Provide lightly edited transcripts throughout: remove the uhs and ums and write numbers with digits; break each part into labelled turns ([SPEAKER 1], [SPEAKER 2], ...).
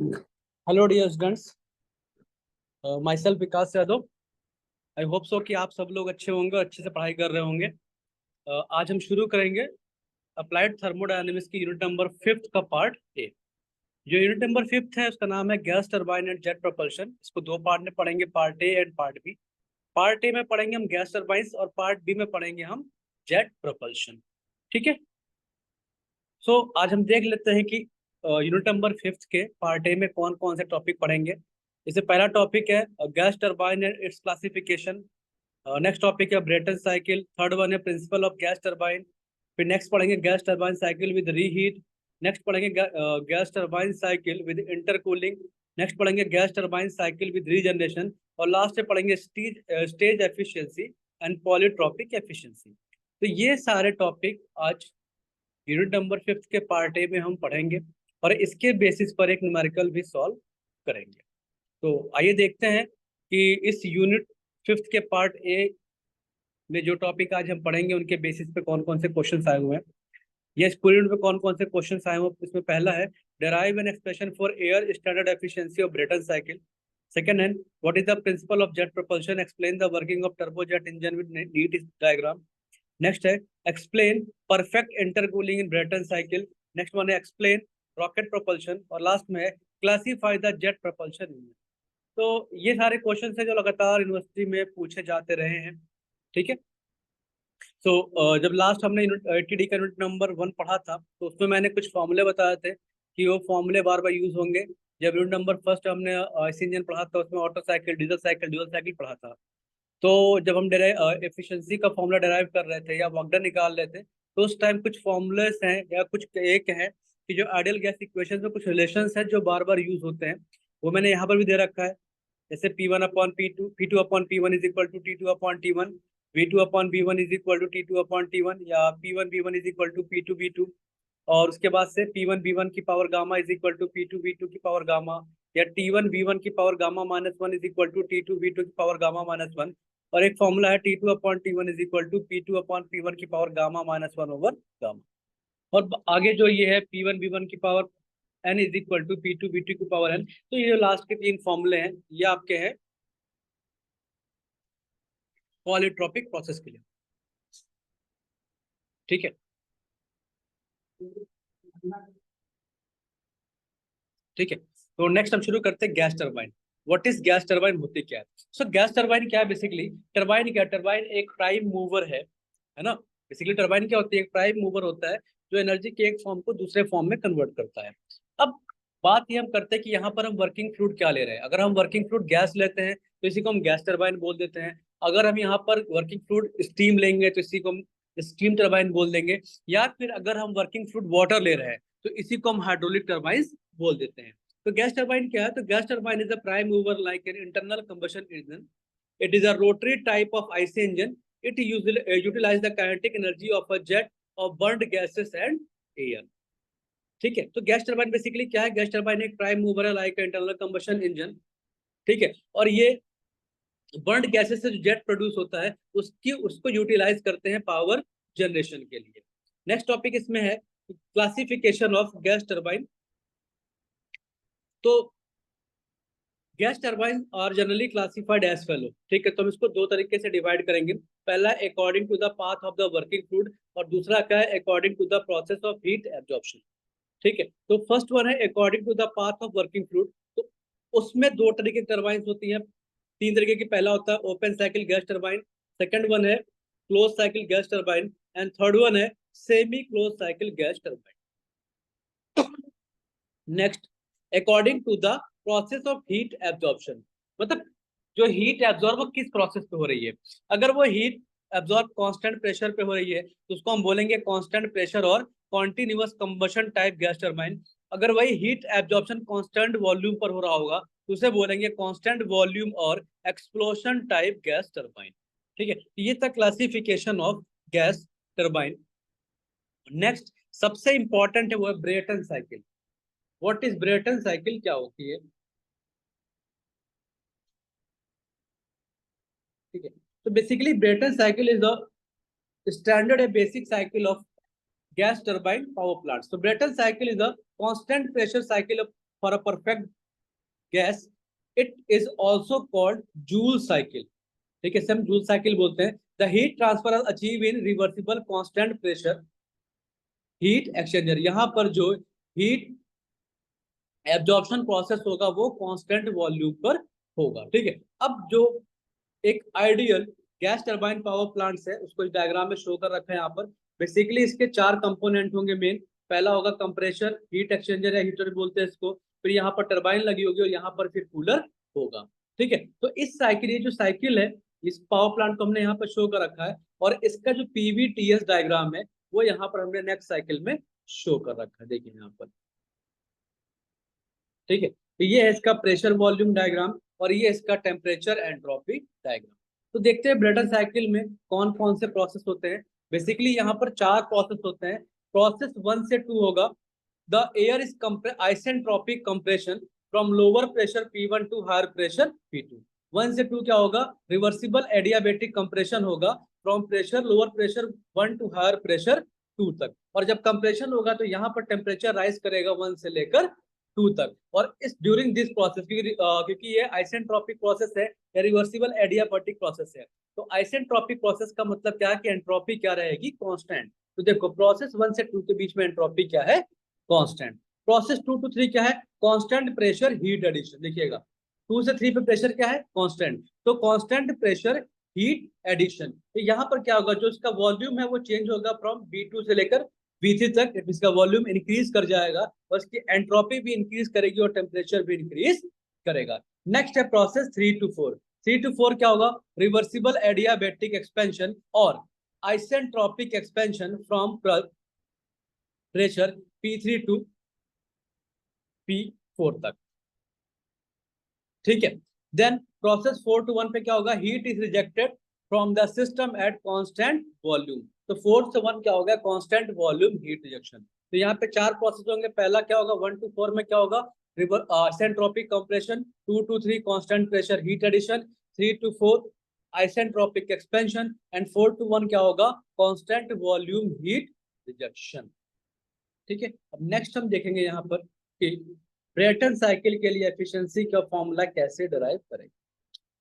[SPEAKER 1] Hello dear students, myself Vikas Yadav. I hope so कि आप सब लोग अच्छे होंगे और अच्छे से पढ़ाई कर रहे होंगे। आज हम शुरू करेंगे अप्लाइड थर्मोडायनेमिक्स की यूनिट नंबर 5 का पार्ट ए। जो यूनिट नंबर 5 है उसका नाम है gas turbine and jet propulsion. इसको दो पार्ट में पढ़ेंगे, part A and part B. Part A में पढ़ेंगे हम गैस टरबाइंस और पार्ट बी में पढ़ेंगे हम जेट प्रोपल्शन। ठीक है। सो आज हम देख लेते हैं कि यूनिट नंबर 5 के पार्ट ए में कौन कौन से टॉपिक पढ़ेंगे। इससे पहला टॉपिक है gas turbine and its classification. Next topic है ब्रेटन साइकिल। थर्ड वन है प्रिंसिपल ऑफ गैस टरबाइन। फिर नेक्स्ट पढ़ेंगे gas turbine cycle with reheat. नेक्स्ट पढ़ेंगे gas turbine cycle with intercooling. नेक्स्ट पढ़ेंगे gas turbine cycle with regeneration. और लास्ट में पढ़ेंगे stage efficiency and polytropic efficiency. तो ये सारे टॉपिक आज यूनिट नंबर 5 के पार्ट ए में हम पढ़ेंगे और इसके बेसिस पर एक न्यूमेरिकल भी सॉल्व करेंगे। तो आइए देखते हैं कि इस यूनिट 5 के पार्ट ए में जो टॉपिक आज हम पढ़ेंगे उनके बेसिस पे कौन कौन से क्वेश्चन आए हुए हैं। ये इस पूरे में कौन कौन से क्वेश्चन आए हुए हैं, इसमें पहला है derive an expression for air standard efficiency of Brayton cycle. Second है what is the principle of jet propulsion, explain the working of turbojet engine with neat diagram. Next है explain perfect intercooling in Brayton cycle. Next one है explain rocket propulsion. और last में है classify the jet propulsion engine. तो ये सारे question है जो लगातार यूनिवर्सिटी में पूछे जाते रहे हैं। ठीक है। जब लास्ट हमने टी डी का यूनिट नंबर 1 पढ़ा था तो उसमें मैंने कुछ फॉर्मूले बताए थे कि वो फॉर्मूले बार बार यूज होंगे। जब यूनिट नंबर फर्स्ट हमने आईसी इंजन पढ़ा था उसमें auto cycle, diesel cycle, dual cycle पढ़ा था। तो जब हम एफिशिएंसी का फॉर्मूला डिराइव कर रहे थे या वर्क डन निकाल रहे थे तो उस टाइम कुछ फॉर्मूलेस हैं या कुछ एक है कि जो आइडियल गैस इक्वेशन में कुछ रिलेशंस हैं जो बार बार यूज होते हैं, वो मैंने यहाँ पर भी दे रखा है। जैसे P1/P2 is equal to T2/T1, V2/V1 is equal to T2/T1 या P1V1 is equal to P2V2। और उसके बाद से P1V1 की power gamma is equal to P2V2 की पावर गामा, या T1V1 की power gamma -1 is equal to T2V2 की पावर गामा -1। और एक फॉर्मूला है T2/T1 is equal to P2/P1 की पावर गामा -1 ओवर गामा। और आगे जो ये है P1V1 की power n is equal to P2V2 की पावर n। तो ये जो लास्ट के तीन फॉर्मूले हैं ये आपके हैं पॉलीट्रॉपिक प्रोसेस के लिए। ठीक है। ठीक है। तो नेक्स्ट हम शुरू करते हैं gas turbine. What is gas turbine, होती क्या है? सो गैस टरबाइन क्या है? बेसिकली टरबाइन क्या है? टरबाइन एक प्राइम मूवर है ना। बेसिकली टरबाइन क्या होती है? एक प्राइम मूवर होता है जो एनर्जी के एक फॉर्म को दूसरे फॉर्म में कन्वर्ट करता है। अब बात ये हम करते हैं कि यहाँ पर हम वर्किंग फ्लूइड क्या ले रहे हैं। अगर हम वर्किंग फ्लूइड गैस लेते हैं तो इसी को हम गैस टरबाइन बोल देते हैं। अगर हम यहाँ पर वर्किंग फ्लूइड स्टीम लेंगे तो इसी को हम स्टीम टरबाइन बोल देंगे। या फिर अगर हम वर्किंग फ्लूइड वाटर ले रहे हैं तो इसी को हम हाइड्रोलिक टरबाइन बोल देते हैं। तो गैस टरबाइन क्या है? तो gas turbine is a prime mover like an internal combustion engine. It is a rotary type of IC engine. It utilise the kinetic energy of a jet of burned gases and air. ठीक है। तो gas turbine basically क्या है? Gas turbine एक prime mover है like internal combustion engine. ठीक है। और ये बर्न्ड गैसेस से जो जेट प्रोड्यूस होता है उसको यूटिलाइज करते हैं पावर जनरेशन के लिए। नेक्स्ट टॉपिक इसमें है क्लासिफिकेशन ऑफ गैस टरबाइन। तो gas turbine are generally classified as follow. ठीक है। तो हम इसको दो तरीके से डिवाइड करेंगे। पहला according to the path of the working fluid और दूसरा क्या है? According to the process of heat absorption. ठीक है। तो फर्स्ट वन है according to the path of working fluid. तो उसमें दो तरीके की टरबाइन होती हैं, तीन तरीके की। पहला होता है open cycle gas turbine, second one है close cycle gas turbine and third one है semi close cycle gas turbine. Next according to the process of heat absorption, मतलब जो हीट एब्जॉर्ब वो किस प्रोसेस पे हो रही है। अगर वो हीट एब्जॉर्ब कांस्टेंट प्रेशर पे हो रही है तो उसको हम बोलेंगे कांस्टेंट प्रेशर और continuous combustion type gas turbine. अगर वही हीट एब्जॉर्प्शन कांस्टेंट वॉल्यूम पर हो रहा होगा तो उसे बोलेंगे कांस्टेंट वॉल्यूम और एक्सप्लोशन टाइप गैस टरबाइन। ठीक है। ये था classification of gas turbine. Next सबसे इंपॉर्टेंट है वो है Brayton cycle. What is Brayton cycle, क्या होती है? ठीक है। तो basically Brayton cycle is the standard a basic cycle of gas turbine power plants. So Brayton cycle is a constant pressure cycle for a perfect gas it is also called joule cycle. ठीक है, इसे हम joule cycle बोलते हैं। The heat transfer achieve in reversible constant pressure heat exchanger. यहाँ पर जो heat absorption process होगा वो कांस्टेंट वॉल्यूम पर होगा। ठीक है, अब जो एक ideal gas turbine power plant है उसको इस डायग्राम में शो कर रखा है यहाँ पर। बेसिकली इसके चार कंपोनेंट होंगे मेन। पहला होगा कंप्रेशर, हीट एक्सचेंजर या हीटर बोलते हैं इसको। फिर यहाँ पर टरबाइन लगी होगी और यहाँ पर फिर कूलर होगा। ठीक है, तो इस साइकिल, ये जो साइकिल है इस पावर प्लांट को हमने यहाँ पर शो कर रखा है, और इसका जो पीवीटीएस डायग्राम है वो यहाँ पर हमने नेक्स्ट साइकिल में शो कर रखा है, देखिए यहाँ पर। ठीक है, तो ये है इसका प्रेशर वॉल्यूम डायग्राम और ये इसका टेम्परेचर एंट्रोपी डायग्राम। तो देखते हैं ब्रेटन साइकिल में कौन कौन से प्रोसेस होते हैं। बेसिकली यहाँ पर चार प्रोसेस होते हैं। प्रोसेस 1 से 2 होगा the air is isentropic compression from lower pressure P1 to higher pressure P2। 1 से 2 क्या होगा, रिवर्सिबल एडियाबेटिक कंप्रेशन होगा from pressure lower pressure 1 to higher pressure 2 तक। और जब कंप्रेशन होगा तो यहाँ पर टेम्परेचर राइज करेगा 1 से लेकर 2 तक। और इस ड्यूरिंग दिस प्रोसेस, क्योंकि ये आइसेंट्रोपिक प्रोसेस है या रिवर्सिबल एडियाबैटिक प्रोसेस है, तो आइसेंट्रोपिक प्रोसेस का मतलब क्या है कि एंट्रोपी क्या रहेगी, कांस्टेंट। तो देखो प्रोसेस 1 से 2 के बीच में एंट्रोपी क्या है, कांस्टेंट। प्रोसेस 2 to 3 क्या है, कांस्टेंट प्रेशर हीट एडिशन। देखिएगा 2 से 3 पे प्रेशर क्या है, कांस्टेंट, तो कांस्टेंट प्रेशर हीट एडिशन। तो यहाँ पर क्या होगा, जो इसका वॉल्यूम है वो चेंज होगा फ्रॉम V2 से लेकर V3 तक। इसका वॉल्यूम इंक्रीज कर जाएगा और इसकी एंट्रोपी भी इंक्रीज करेगी और टेम्परेचर भी इंक्रीज करेगा। नेक्स्ट है प्रोसेस 3 to 4। 3 to 4 क्या होगा, रिवर्सिबल एडियाबैटिक एक्सपेंशन और isentropic expansion from pressure P3 to P4 तक। ठीक है, देन प्रोसेस 4 to 1 पे क्या होगा, heat is rejected from the system eight constant volume. तो 4 से 1 क्या होगा, कांस्टेंट वॉल्यूम हीट रिजेक्शन। तो यहाँ पे चार प्रोसेस होंगे। पहला क्या होगा, 1 to 4 में क्या होगा, isentropic compression, 2 to 3 constant pressure heat addition, 3 to 4 isentropic expansion and 4 to 1 क्या होगा, कांस्टेंट वॉल्यूम हीट रिजेक्शन। ठीक है, अब नेक्स्ट हम देखेंगे यहाँ पर कि ब्रेटन साइकिल के लिए एफिशिएंसी का फॉर्मूला कैसे डिराइव करें।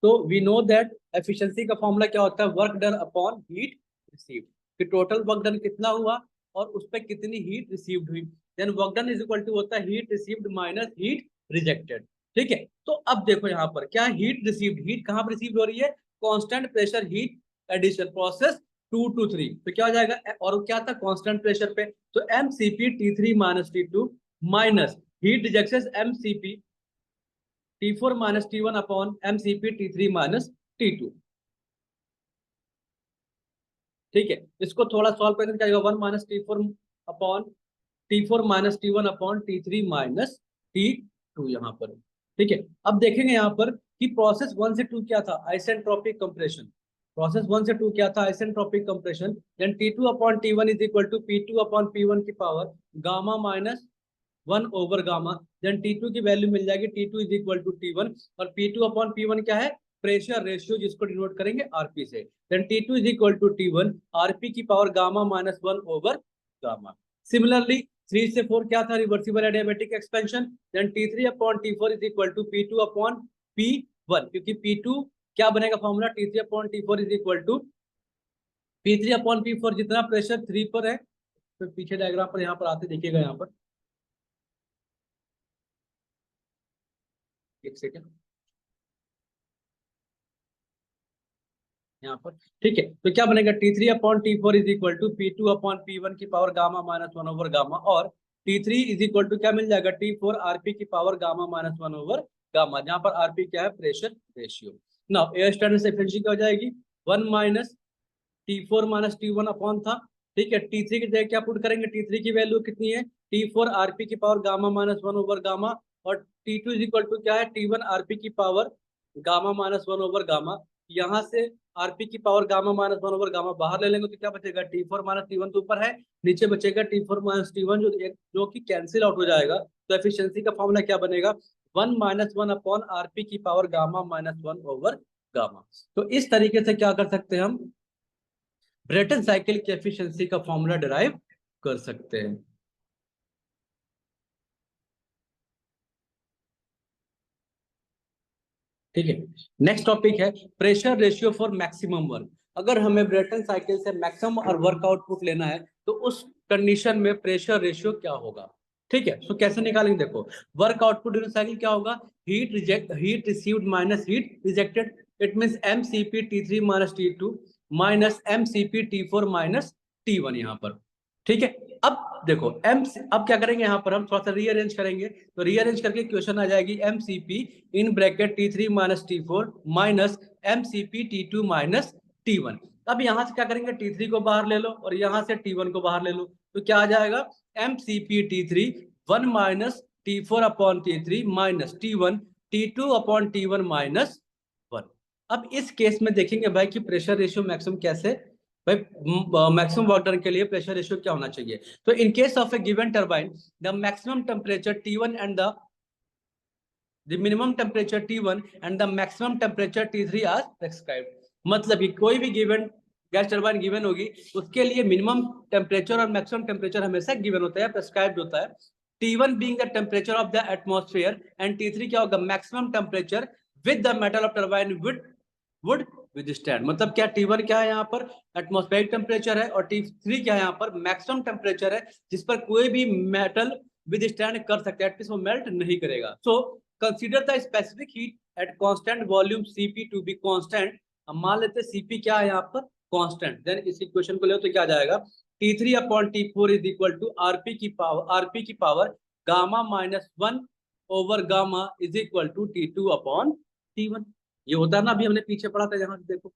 [SPEAKER 1] तो वी नो दैट एफिशिएंसी का फॉर्मूला क्या होता है, work done upon heat received, कि टोटल वर्क डन कितना हुआ और उस पर कितनी हीट रिसीव्ड हुई। Then work done is equal to होता है heat received minus heat rejected. ठीक है, तो अब देखो यहाँ पर क्या, हीट रिसीव्ड, हीट कहाँ पर रिसीव हो रही है, constant pressure heat addition process 2 to 3। तो क्या हो जाएगा, और क्या था कांस्टेंट प्रेशर पे, तो MCP T3 minus T2 minus heat rejection MCP T4 minus T1 upon MCP T3 minus T2। ठीक है, इसको थोड़ा सॉल्व करने का 1 minus T4 upon T4 minus T1 upon T3 minus T2 यहाँ पर। ठीक है, अब देखेंगे यहाँ पर कि प्रोसेस 1 से 2 क्या था, आइसेंट्रोपिक कंप्रेशन। प्रोसेस 1 से 2 क्या था, isentropic compression. Then T2 upon T1 is equal to P2 upon P1 की power gamma minus 1 over gamma. Then T2 की वैल्यू मिल जाएगी, T2 is equal to T1, और P2 अपॉन P1 क्या है, pressure ratio, जिसको डिनोट करेंगे RP से। Then T2 is equal to T1 RP की power gamma minus 1 over gamma. Similarly 3 से 4 क्या था, reversible adiabatic expansion. Then T3 upon T4 is equal to P2 upon P1, क्योंकि P2 क्या बनेगा formula, T3 upon T4 is equal to P3 upon P4, जितना pressure 3 पर है। तो पीछे डायग्राम पर यहाँ पर आते देखिएगा, यहाँ पर एक सेकेंड, यहाँ पर। ठीक है, तो क्या बनेगा, T3 upon T4 is equal to P2 upon P1 की power gamma minus 1 over gamma, और T3 इज इक्वल टू क्या मिल जाएगा, T4 आरपी की power gamma minus 1 over gamma, जहां पर आरपी क्या है, pressure ratio. Now air standard efficiency क्या हो जाएगी, 1 minus T4 minus T1 upon था। ठीक है, T3 की जगह क्या पुट करेंगे, T3 की वैल्यू कितनी है, T4 आरपी की power gamma minus 1 over gamma, और T2 इज इक्वल टू क्या है, T1 आरपी की power gamma minus 1 over gamma. यहाँ से आरपी की power gamma minus 1 over gamma बाहर ले लेंगे तो क्या बचेगा, T4 माइनस T1 तो ऊपर है, नीचे बचेगा T4 माइनस T1, जो कि कैंसिल आउट हो जाएगा। तो एफिशिएंसी का फॉर्मूला क्या बनेगा, 1 माइनस 1 अपॉन आरपी की power gamma minus 1 over gamma. तो इस तरीके से क्या कर सकते हैं हम, ब्रेटन साइकिल की एफिशिएंसी का फॉर्मूला डिराइव कर सकते हैं। ठीक है। नेक्स्ट टॉपिक है pressure ratio for maximum work. अगर हमें ब्रेटन साइकिल से मैक्सिमम और वर्क आउटपुट लेना है तो उस कंडीशन में प्रेशर रेशियो क्या होगा। ठीक है, तो कैसे निकालेंगे, देखो वर्क आउटपुट ड्यूरिंग साइकिल क्या होगा, heat received minus heat rejected, it means MCP T three minus T two minus MCP टी4 माइनस टी1 यहाँ पर। ठीक है, अब देखो अब क्या करेंगे, यहाँ पर हम थोड़ा सा रीअरेंज करेंगे, तो रीअरेंज करके क्वेश्चन आ जाएगी MCP in bracket T three minus टी4 minus MCP T two minus T one. अब यहाँ से क्या करेंगे, टी3 को बाहर ले लो और यहाँ से टी1 को बाहर ले लो, तो क्या आ जाएगा, एमसीपी टी3 1 माइनस टी4 अपॉन टी3 माइनस टी1 टी2 अपॉन टी1 माइनस 1। अब इस केस में देखेंगे भाई कि प्रेशर रेशियो मैक्सिमम कैसे, भाई मैक्सिमम वर्क डन के लिए प्रेशर रेशियो क्या होना चाहिए। तो in case of a given turbine the maximum temperature T1 and the minimum temperature T1 and the maximum temperature T3 are prescribed. मतलब कि कोई भी गिवन गैस टरबाइन गिवन होगी उसके लिए मिनिमम टेम्परेचर और मैक्सिमम टेम्परेचर हमेशा गिवन होता है, प्रेस्क्राइब्ड होता है। T1 being the temperature of the atmosphere and T3 क्या होगा, maximum temperature with the metal of turbine would withstand. मतलब क्या T1 क्या है यहाँ पर एटमॉस्फेरिक टेम्परेचर है और T3 क्या है यहाँ पर मैक्सिमम टेम्परेचर है जिस पर कोई भी मेटल विदस्टैंड कर सकता है, एटलीस्ट वो मेल्ट नहीं करेगा। So consider the specific heat at constant volume Cp to be constant. अब मान लेते हैं Cp क्या है यहाँ पर कांस्टेंट, देन इस इक्वेशन को ले तो क्या आ जाएगा, T3 upon T4 is equal to RP की power gamma minus 1 over gamma is equal to T2 upon T1। ये होता है ना, अभी हमने पीछे पढ़ा था, यहाँ से देखो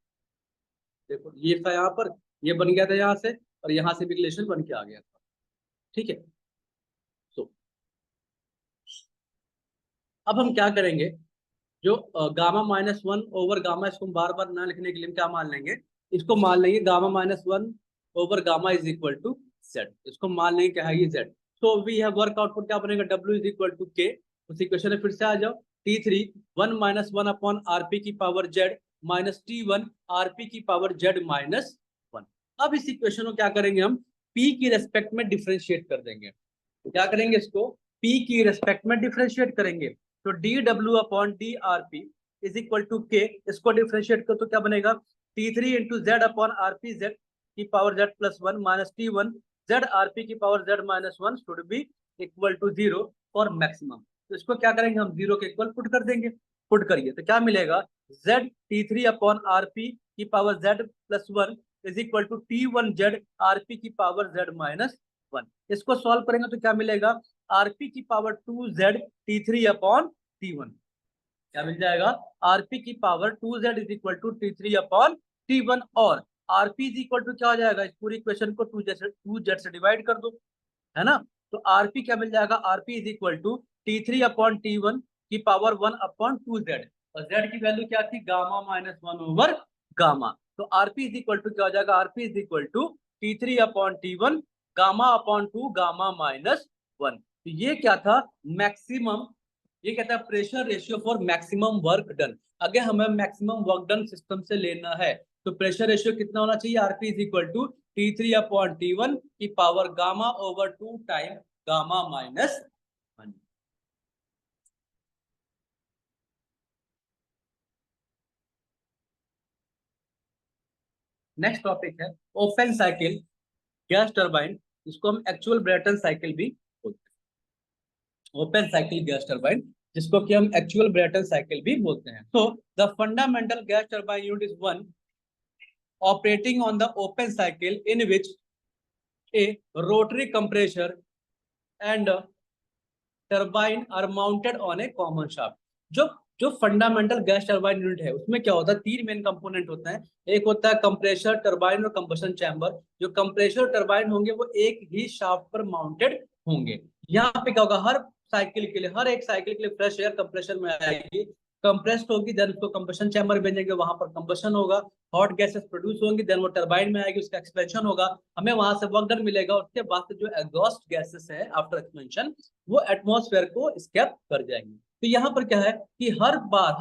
[SPEAKER 1] देखो ये था यहाँ पर, ये बन गया था यहाँ से और यहाँ से भी रिलेशन बन के आ गया था। ठीक है, तो अब हम क्या करेंगे, जो गामा माइनस 1 ओवर गामा, इसको बार बार ना लिखने के लिए हम क्या मान लेंगे, इसको मान लेंगे gamma minus 1 over gamma is equal to Z. इसको मान लेंगे क्या है, ये Z. So we have work output क्या बनेगा, डब्ल्यू इज इक्वल टू के। उस इक्वेशन में फिर से आ जाओ, T3 1 माइनस 1 अपॉन आरपी की power Z minus T1 RP की पावर जेड माइनस 1। अब इस इक्वेशन को क्या करेंगे, हम पी की रेस्पेक्ट में डिफ्रेंशिएट कर देंगे। क्या करेंगे, इसको पी की रेस्पेक्ट में डिफ्रेंशिएट करेंगे, तो D W upon D R P is equal to K. इसको डिफ्रेंशिएट कर तो क्या बनेगा, T3 into Z upon R P Z की power Z plus 1 minus T1 Z R P की power Z minus 1 should be equal to 0 for maximum. तो इसको क्या करेंगे, हम 0 के इक्वल पुट कर देंगे। पुट करिए तो क्या मिलेगा, Z T3 upon R P की power Z plus 1 is equal to T1 Z R P की पावर जेड माइनस 1। इसको सॉल्व करेंगे तो क्या मिलेगा, आरपी की power 2z T3 upon T1। क्या मिल जाएगा, आरपी की power 2z is equal to T3 upon T1 और आरपी इज इक्वल टू क्या हो जाएगा, इस पूरी इक्वेशन को 2z से डिवाइड कर दो, है ना। तो आरपी क्या मिल जाएगा, RP is equal to T3 upon T1 की पावर 1 अपॉन 2z और z की वैल्यू क्या थी, गामा माइनस 1 ओवर गामा। तो आरपी इज इक्वल टू क्या हो जाएगा, RP is equal to T3 upon T1 gamma upon 2 gamma minus 1। तो ये क्या था, मैक्सिमम, ये कहता है pressure ratio for maximum work done. अगर हमें मैक्सिमम वर्क डन सिस्टम से लेना है तो प्रेशर रेशियो कितना होना चाहिए, RP is equal to T3 upon T1 की power gamma over 2 time gamma minus 1। Next topic है ओपन साइकिल गैस टरबाइन, जिसको हम एक्चुअल ब्रेटन साइकिल भी बोलते हैं। ओपन साइकिल गैस टरबाइन जिसको कि हम एक्चुअल ब्रेटन साइकिल भी बोलते हैं। तो the fundamental gas turbine unit is one operating on the open cycle in which a rotary compressor and turbine are mounted on a common shaft। जो जो fundamental gas turbine unit है उसमें क्या होता है, तीन मेन कंपोनेंट होते हैं। एक होता है कंप्रेसर, टरबाइन और कंबशन चैम्बर। जो कंप्रेसर टरबाइन होंगे वो एक ही शाफ्ट पर माउंटेड होंगे। यहाँ पे क्या होगा, हर साइकिल के लिए, हर एक साइकिल के लिए फ्रेश एयर कंप्रेसर में आएगी, कंप्रेस्ड होगी, देन उसको कंबशन चैम्बर भेजेंगे, वहां पर कंबशन होगा, हॉट गैसेस प्रोड्यूस होंगी, देन वो टरबाइन में आएगी, उसका एक्सपेंशन होगा, हमें वहां से वर्क डन मिलेगा। उसके बाद से जो एग्जॉस्ट गैसेस है आफ्टर एक्सपेंशन वो एटमॉस्फेयर को स्केप कर जाएंगे। तो यहाँ पर क्या है कि हर बार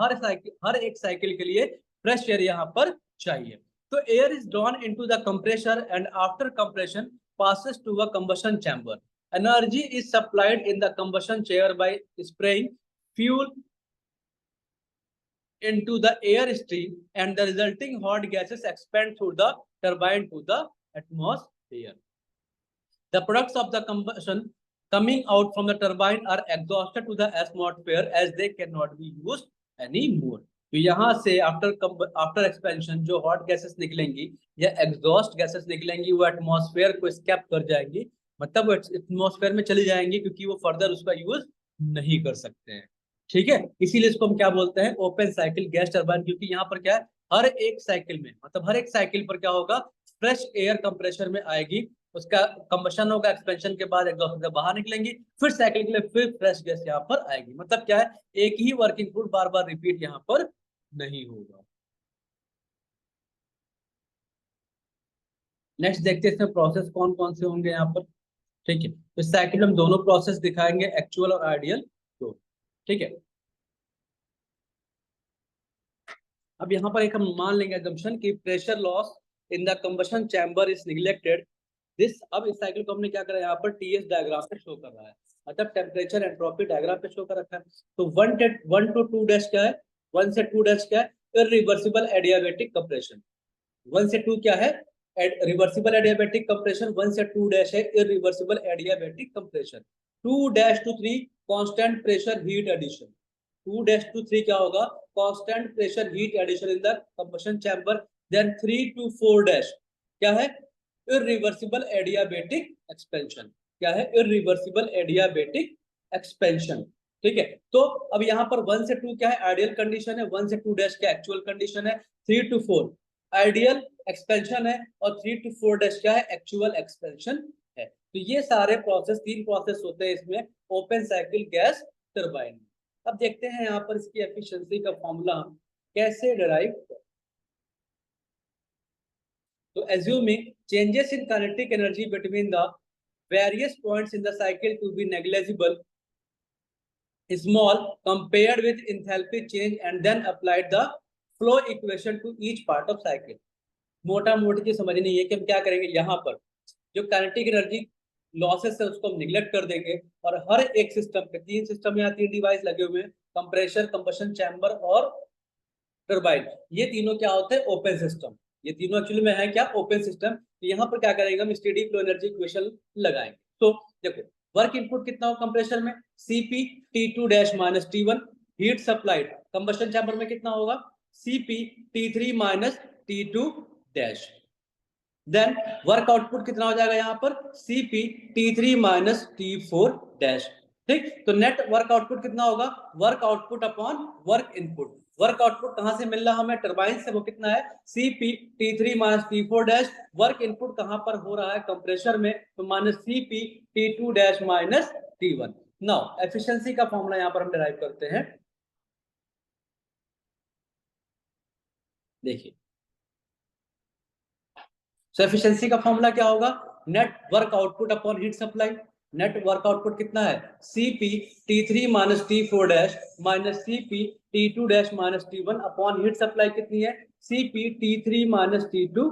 [SPEAKER 1] हर एक साइकिल के लिए फ्रेश एयर यहाँ पर चाहिए। तो air is drawn into the compressor and after compression passes to a combustion chamber. Energy is supplied in the combustion chamber by spraying fuel into the air stream and the resulting hot gases expand through the turbine to the atmosphere. The products of the combustion coming out from the turbine are exhausted to the atmosphere as they cannot be used anymore. तो यहाँ से after expansion जो hot gases निकलेंगी या exhaust gases निकलेंगी वो atmosphere को escape कर जाएंगी, मतलब वो एटमॉस्फेयर में चली जाएंगी क्योंकि वो फर्दर उसका यूज नहीं कर सकते हैं। ठीक है, इसीलिए इसको हम क्या बोलते हैं, ओपन साइकिल गैस टरबाइन, क्योंकि यहाँ पर क्या है, हर एक साइकिल में मतलब हर एक साइकिल पर क्या होगा, फ्रेश एयर कंप्रेसर में आएगी, उसका कंबशन होगा, एक्सपेंशन के बाद एग्जॉस्ट से बाहर निकलेंगी, फिर साइकिल के लिए फिर फ्रेश गैस यहाँ पर आएगी। मतलब क्या है, एक ही वर्किंग फूड बार बार रिपीट यहाँ पर नहीं होगा। नेक्स्ट देखते हैं इसमें प्रोसेस कौन कौन से होंगे यहाँ पर। ठीक है, तो इस साइकिल में हम दोनों प्रोसेस दिखाएंगे, एक्चुअल और आइडियल दो। ठीक है, अब यहाँ पर एक हम मान लेंगे असम्पशन कि pressure loss in the combustion chamber is neglected this. अब इस साइकिल को हमने क्या करा, यहाँ पर टीएस डायग्राम पे शो कर रहा है, मतलब टेम्परेचर एंट्रोपी डायग्राम पे शो कर रखा है। तो 1 to 2 डैश क्या है, 1 से 2 डैश क्या है, इरिवर्सिबल एडियाबैटिक कंप्रेशन। 1 से 2 क्या है, रिवर्सिबल एडियाबैटिक कंप्रेशन, 1 से 2 डैश है irreversible adiabatic compression. 2 dash to 3 constant pressure heat addition. 2 dash to 3 क्या होगा, constant pressure heat addition in the combustion chamber. Then 3 to 4 dash क्या है, इरिवर्सिबल एडियाबैटिक एक्सपेंशन। क्या है, इरिवर्सिबल एडियाबैटिक एक्सपेंशन। ठीक है, तो अब यहाँ पर 1 से 2 क्या है, आइडियल कंडीशन है, 1 से 2 डैश क्या एक्चुअल कंडीशन है, 3 to 4 आइडियल एक्सपेंशन है, और 3 to 4 डैश क्या है, एक्चुअल एक्सपेंशन है। तो ये सारे प्रोसेस, 3 प्रोसेस होते हैं इसमें ओपन साइकिल गैस टरबाइन। अब देखते हैं यहाँ पर इसकी एफिशिएंसी का फॉर्मूला कैसे डिराइव। तो assuming changes in kinetic energy between the various points in the cycle to be negligible, small compared with enthalpy change, and then applied the flow equation to each part of cycle. मोटा मोटी की समझ नहीं है कि हम क्या करेंगे, यहाँ पर जो काइनेटिक एनर्जी लॉसेस है उसको हम निगलेक्ट कर देंगे, और हर एक सिस्टम पे 3 सिस्टम या 3 डिवाइस लगे हुए हैं, कंप्रेशर, कंबशन चैम्बर और टरबाइन, ये तीनों क्या होते हैं, ओपन सिस्टम। ये तीनों एक्चुअली में है क्या, ओपन सिस्टम। तो यहाँ पर क्या करेंगे, हम स्टेडी फ्लो एनर्जी इक्वेशन लगाएंगे। तो देखो वर्क इनपुट कितना हो कंप्रेसर में, Cp T2 dash minus T1, heat supplied combustion chamber में कितना होगा, Cp T3 minus T2 dash. Then work output कितना हो जाएगा यहाँ पर, Cp T3 minus T4 dash. ठीक, तो नेट वर्क आउटपुट कितना होगा, work output upon work input. Work output कहां से मिल रहा हमें, टरबाइन से, वो कितना है, Cp T3 minus T4 dash. Work input कहां पर हो रहा है, कंप्रेसर में, तो minus Cp T2 dash minus T1। Now efficiency का फॉर्मूला यहाँ पर हम डिराइव करते हैं। देखिए एफिशिएंसी का फॉर्मूला क्या होगा, net work output upon heat supply. Net work output कितना है, Cp T3 minus T4 dash minus Cp T2 dash minus T1 upon heat supply कितनी है, Cp T3 minus T2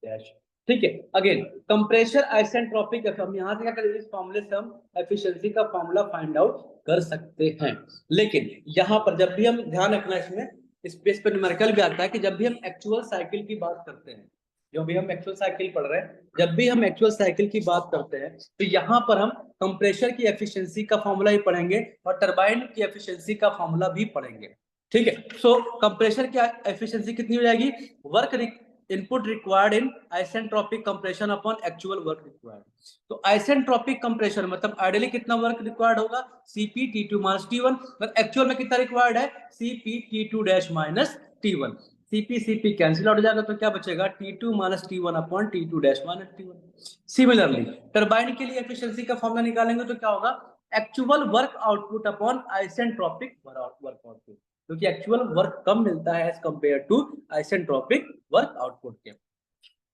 [SPEAKER 1] dash. ठीक है, अगेन कंप्रेसर आइसेंट्रोपिक, हम यहाँ से क्या करेंगे, इस फॉर्मूले से हम एफिशिएंसी का फॉर्मूला फाइंड आउट कर सकते हैं। लेकिन यहाँ पर जब भी हम ध्यान रखना, इसमें इस बेस पर न्यूमेरिकल भी आता है कि जब भी हम एक्चुअल साइकिल की बात करते हैं, जो भी हम एक्चुअल साइकिल पढ़ रहे हैं, जब भी हम एक्चुअल साइकिल की बात करते हैं, तो यहाँ पर हम कंप्रेसर की एफिशिएंसी का फॉर्मूला ही पढ़ेंगे और टरबाइन की एफिशिएंसी का फॉर्मूला भी पढ़ेंगे। ठीक है, सो कंप्रेसर की एफिशिएंसी कितनी हो जाएगी, work input required in isentropic compression upon actual work required. तो आइसेंट्रोपिक कंप्रेशन मतलब आइडियली कितना वर्क रिक्वायर्ड होगा, Cp T2 minus T1, but actual में कितना रिक्वायर्ड है, Cp T2 dash minus T1। Cp cancel out हो जाएगा, तो क्या बचेगा, T2 minus T1 upon T2 dash minus T1। Similarly turbine के लिए एफिशिएंसी का फॉर्मूला निकालेंगे तो क्या होगा, actual work output upon isentropic work output, क्योंकि एक्चुअल वर्क कम मिलता है as compare to isentropic work output के।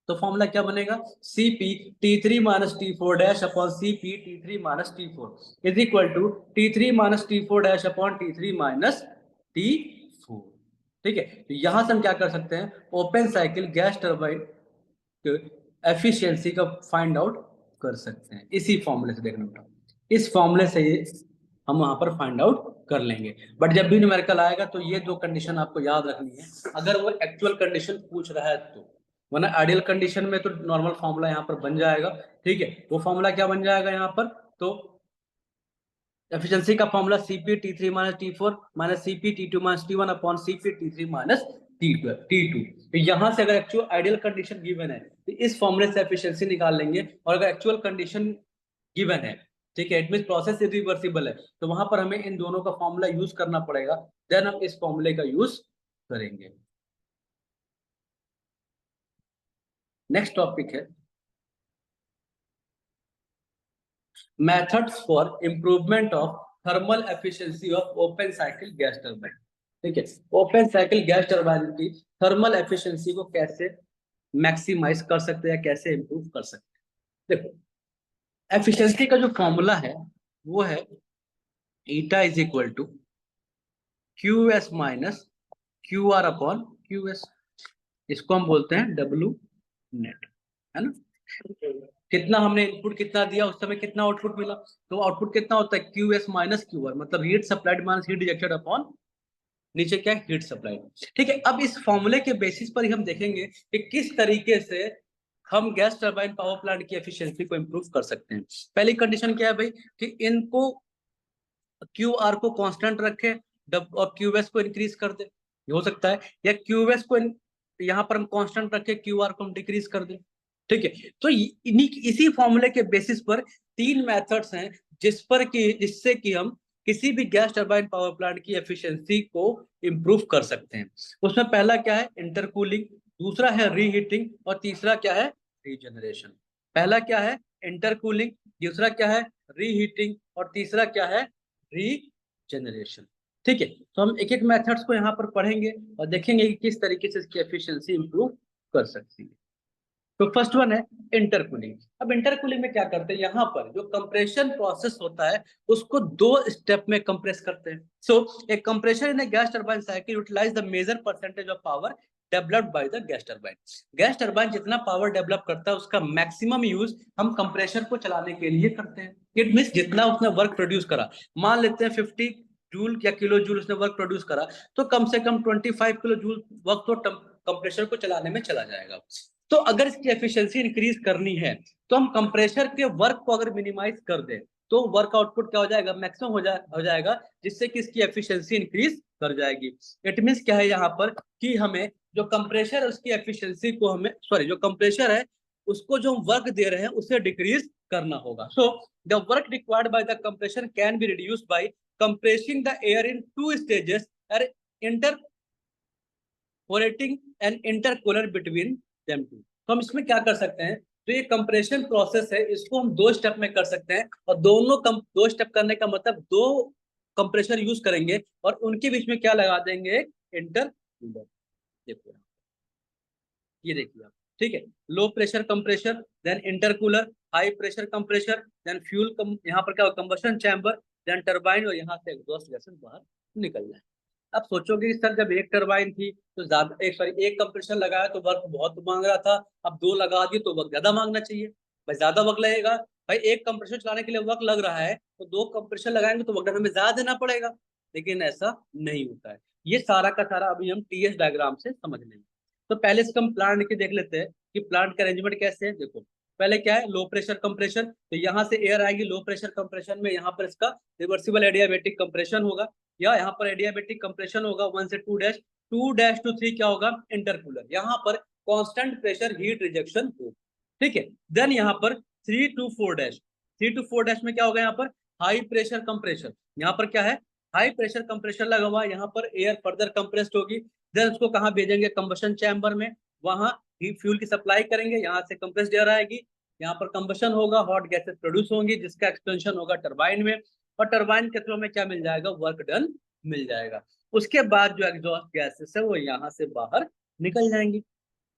[SPEAKER 1] तो फॉर्मूला क्या बनेगा, Cp T3 minus T4 dash upon Cp T3 minus T4 is equal to T3 minus T4 dash upon T3 minus T4। ठीक है, तो यहां से हम क्या कर सकते हैं, open cycle gas turbine efficiency का फाइंड आउट कर सकते हैं इसी फॉर्मूले से। देखना बेटा, इस फॉर्मूले से हम वहां पर फाइंड आउट कर लेंगे। बट जब भी न्यूमेरिकल आएगा तो ये दो कंडीशन आपको याद रखनी है, अगर वो एक्चुअल कंडीशन पूछ रहा है तो। वरना आइडियल कंडीशन में तो नॉर्मल फॉर्मूला यहाँ पर बन जाएगा, ठीक है। वो फॉर्मूला क्या बन जाएगा यहाँ पर, तो एफिशिएंसी का formula Cp T3 minus T4 minus Cp T2 minus T1 upon Cp T3 minus T2। तो यहाँ से अगर एक्चुअल आइडियल कंडीशन गिवन है तो इस फॉर्मूले से एफिशिएंसी निकाल लेंगे, और अगर एक्चुअल कंडीशन गिवन है, ठीक है, इट मींस प्रोसेस इरिवर्सिबल है, तो वहां पर हमें इन दोनों का फॉर्मूला यूज करना पड़ेगा, देन हम इस फॉर्मूले का यूज करेंगे। नेक्स्ट टॉपिक है methods for improvement of thermal efficiency of open cycle gas turbine. ठीक है, ओपन साइकिल गैस टरबाइन की थर्मल एफिशिएंसी को कैसे मैक्सिमाइज कर सकते हैं, कैसे इंप्रूव कर सकते हैं। देखो, एफिशिएंसी का जो फॉर्मूला है वो है eta is equal to Q S minus Q R upon Q S. इसको हम बोलते हैं डब्ल्यू नेट, है ना। कितना हमने इनपुट कितना दिया, उस समय कितना आउटपुट मिला, तो आउटपुट कितना होता है Q S minus Q R, मतलब heat supplied minus heat rejected upon नीचे क्या है, हीट सप्लाइड। ठीक है, अब इस फॉर्मूले के बेसिस पर ही हम देखेंगे कि किस तरीके से हम गैस टरबाइन पावर प्लांट की एफिशिएंसी को इंप्रूव कर सकते हैं। पहली कंडीशन क्या है भाई, कि इनको क्यू आर को कांस्टेंट रखे और क्यू एस को इंक्रीज कर दे, ये हो सकता है, या क्यू एस को यहाँ पर हम कांस्टेंट रखे, क्यू आर को हम डिक्रीज कर दे। ठीक है, तो इन्हीं इसी फॉर्मूले के बेसिस पर तीन मेथड्स हैं जिससे कि हम किसी भी गैस टरबाइन पावर प्लांट की एफिशिएंसी को इंप्रूव कर सकते हैं। उसमें पहला क्या है, इंटरकूलिंग, दूसरा है रीहीटिंग, और तीसरा क्या है, रीजनरेशन। पहला क्या है, इंटरकूलिंग, दूसरा क्या है, रीहीटिंग, और तीसरा क्या है, रीजनरेशन। ठीक है, तो हम एक एक मेथड्स को यहाँ पर पढ़ेंगे और देखेंगे कि किस तरीके से इसकी एफिशिएंसी इंप्रूव कर सकती है। तो फर्स्ट वन है इंटरकूलिंग। अब इंटरकूलिंग में क्या करते हैं, यहाँ पर जो कंप्रेशन प्रोसेस होता है उसको दो स्टेप में कंप्रेस करते हैं। So a compressor in a gas turbine cycle utilize the major percentage of power developed by the gas turbine. Gas turbine जितना पावर डेवलप करता है उसका मैक्सिमम यूज हम कंप्रेशर को चलाने के लिए करते हैं। इट मींस जितना उसने वर्क प्रोड्यूस करा, मान लेते हैं 50 जूल या किलो जूल उसने वर्क प्रोड्यूस करा, तो कम से कम 25 किलो जूल वर्क तो कंप्रेशर को चलाने में चला जाएगा। तो अगर इसकी एफिशिएंसी इंक्रीज करनी है तो हम कंप्रेशर के वर्क को अगर मिनिमाइज कर दें तो वर्क आउटपुट क्या हो जाएगा, मैक्सिमम हो जाएगा, जिससे कि इसकी एफिशिएंसी इंक्रीज कर जाएगी। इट मींस क्या है यहाँ पर, कि हमें जो कंप्रेशर है उसकी एफिशिएंसी को हमें जो कंप्रेशर है उसको जो हम वर्क दे रहे हैं उसे डिक्रीज करना होगा। So the work required by the compressor can be reduced by compressing the air in two stages और interpolating an intercooler between them too. तो हम इसमें क्या कर सकते हैं, तो ये कंप्रेशन प्रोसेस है इसको हम दो स्टेप में कर सकते हैं, और दो स्टेप करने का मतलब दो कंप्रेशर यूज करेंगे और उनके बीच में क्या लगा देंगे, एक इंटरकूलर। देखो ये देखिए आप, ठीक है, low pressure compressor, then intercooler, high pressure compressor, then fuel यहाँ पर क्या कंबशन चैम्बर, देन टरबाइन, और यहाँ से एग्जॉस्ट गैसेस बाहर निकल जाए। अब सोचोगे कि सर जब एक टरबाइन थी तो ज्यादा एक कंप्रेसर लगाया तो वर्क बहुत मांग रहा था, अब दो लगा दिए तो वर्क ज्यादा मांगना चाहिए, भाई ज्यादा वर्क लगेगा। भाई एक कंप्रेसर चलाने के लिए वर्क लग रहा है तो दो कंप्रेसर लगाएंगे तो वर्क हमें ज्यादा देना पड़ेगा, लेकिन ऐसा नहीं होता है। ये सारा का सारा अभी हम टीएस डायग्राम से समझ लेंगे। तो पहले इसका हम प्लांट के देख लेते हैं कि प्लांट का अरेंजमेंट कैसे है। देखो पहले क्या है, लो प्रेशर कंप्रेशर, तो यहाँ से एयर आएगी लो प्रेशर कंप्रेशन में, यहाँ पर इसका रिवर्सिबल एडियाबैटिक कंप्रेशन होगा, या यहाँ पर एडियाबैटिक कंप्रेशन होगा 1 से 2 टू 3 क्या होगा, इंटरकूलर, यहाँ पर कांस्टेंट प्रेशर हीट रिजेक्शन हो। ठीक है, देन यहाँ पर 3 to 4 में क्या होगा, यहाँ पर हाई प्रेशर कंप्रेशर, यहाँ पर क्या है, हाई प्रेशर कंप्रेशर लगा हुआ है, यहाँ पर एयर फर्दर कंप्रेस्ड होगी, देन उसको कहाँ भेजेंगे, कंबशन चैम्बर में, वहां फ्यूल की सप्लाई करेंगे, यहाँ से कंप्रेस्ड एयर आएगी, यहाँ पर कंबशन होगा, हॉट गैसेस प्रोड्यूस होंगी, जिसका एक्सपेंशन होगा टरबाइन में, और टरबाइन के थ्रू में क्या मिल जाएगा, वर्क डन मिल जाएगा। उसके बाद जो एग्जॉस्ट गैसेस है वो यहाँ से बाहर निकल जाएंगी।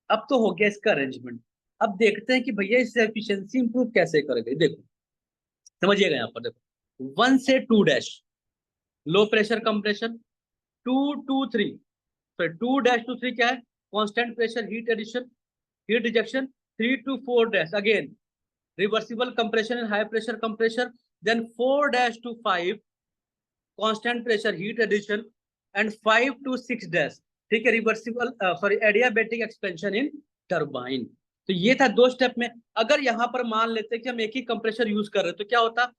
[SPEAKER 1] अब तो हो गया इसका अरेंजमेंट। अब देखते हैं कि भैया इससे एफिशिएंसी इंप्रूव कैसे करेंगे। देखो समझिएगा, यहाँ पर देखो 1 से 2 लो प्रेशर कंप्रेशन, 2 to 3, तो 2 to 3 क्या है, constant pressure heat addition heat rejection, 3 to 4 again reversible compression and high pressure compressor, then 4 to 5 constant pressure heat addition and 5 to 6 days, ठीक है, reversible sorry adiabatic expansion in turbine. तो ये था 2 step में। अगर यहाँ पर मान लेते कि हम एक ही कंप्रेसर यूज कर रहे हैं तो क्या होता,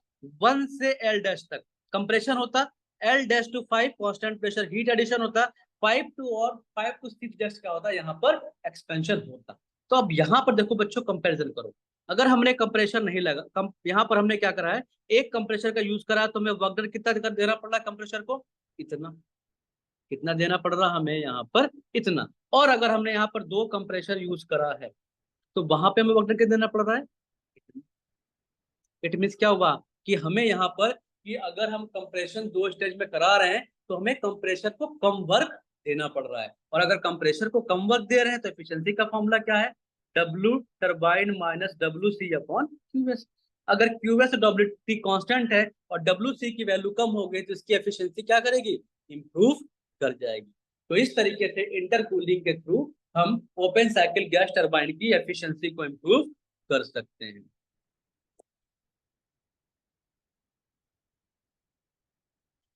[SPEAKER 1] 1 से L डैश तक कंप्रेशन होता, L dash to 5 constant pressure heat addition होता, 5 to 6 डैश क्या होता, यहाँ पर एक्सपेंशन होता। तो अब यहाँ पर देखो बच्चों कंपेरिजन करो। अगर हमने कंप्रेशर नहीं लगा, यहाँ पर हमने क्या करा है, एक कंप्रेसर का यूज करा तो हमें वर्क डन कितना देना पड़ रहा है कंप्रेसर को, इतना। कितना देना पड़ रहा हमें यहाँ पर, इतना। और अगर हमने यहाँ पर 2 कंप्रेसर यूज करा है तो वहां पे हमें वर्क डन कितना देना पड़ रहा है, इट मीन्स क्या हुआ कि हमें यहाँ पर कि अगर हम कंप्रेशन 2 स्टेज में करा रहे हैं तो हमें कंप्रेसर को कम वर्क देना पड़ रहा है। और अगर कंप्रेसर को कम वर्क दे रहे हैं तो एफिशिएंसी का फॉर्मूला क्या है, W turbine minus WC upon QS। अगर QS WT कांस्टेंट है और WC की वैल्यू कम हो गई तो इसकी एफिशिएंसी क्या करेगी, इंप्रूव कर जाएगी। तो इस तरीके से इंटरकूलिंग के थ्रू हम ओपन साइकिल गैस टर्बाइन की एफिशिएंसी को इंप्रूव कर सकते हैं।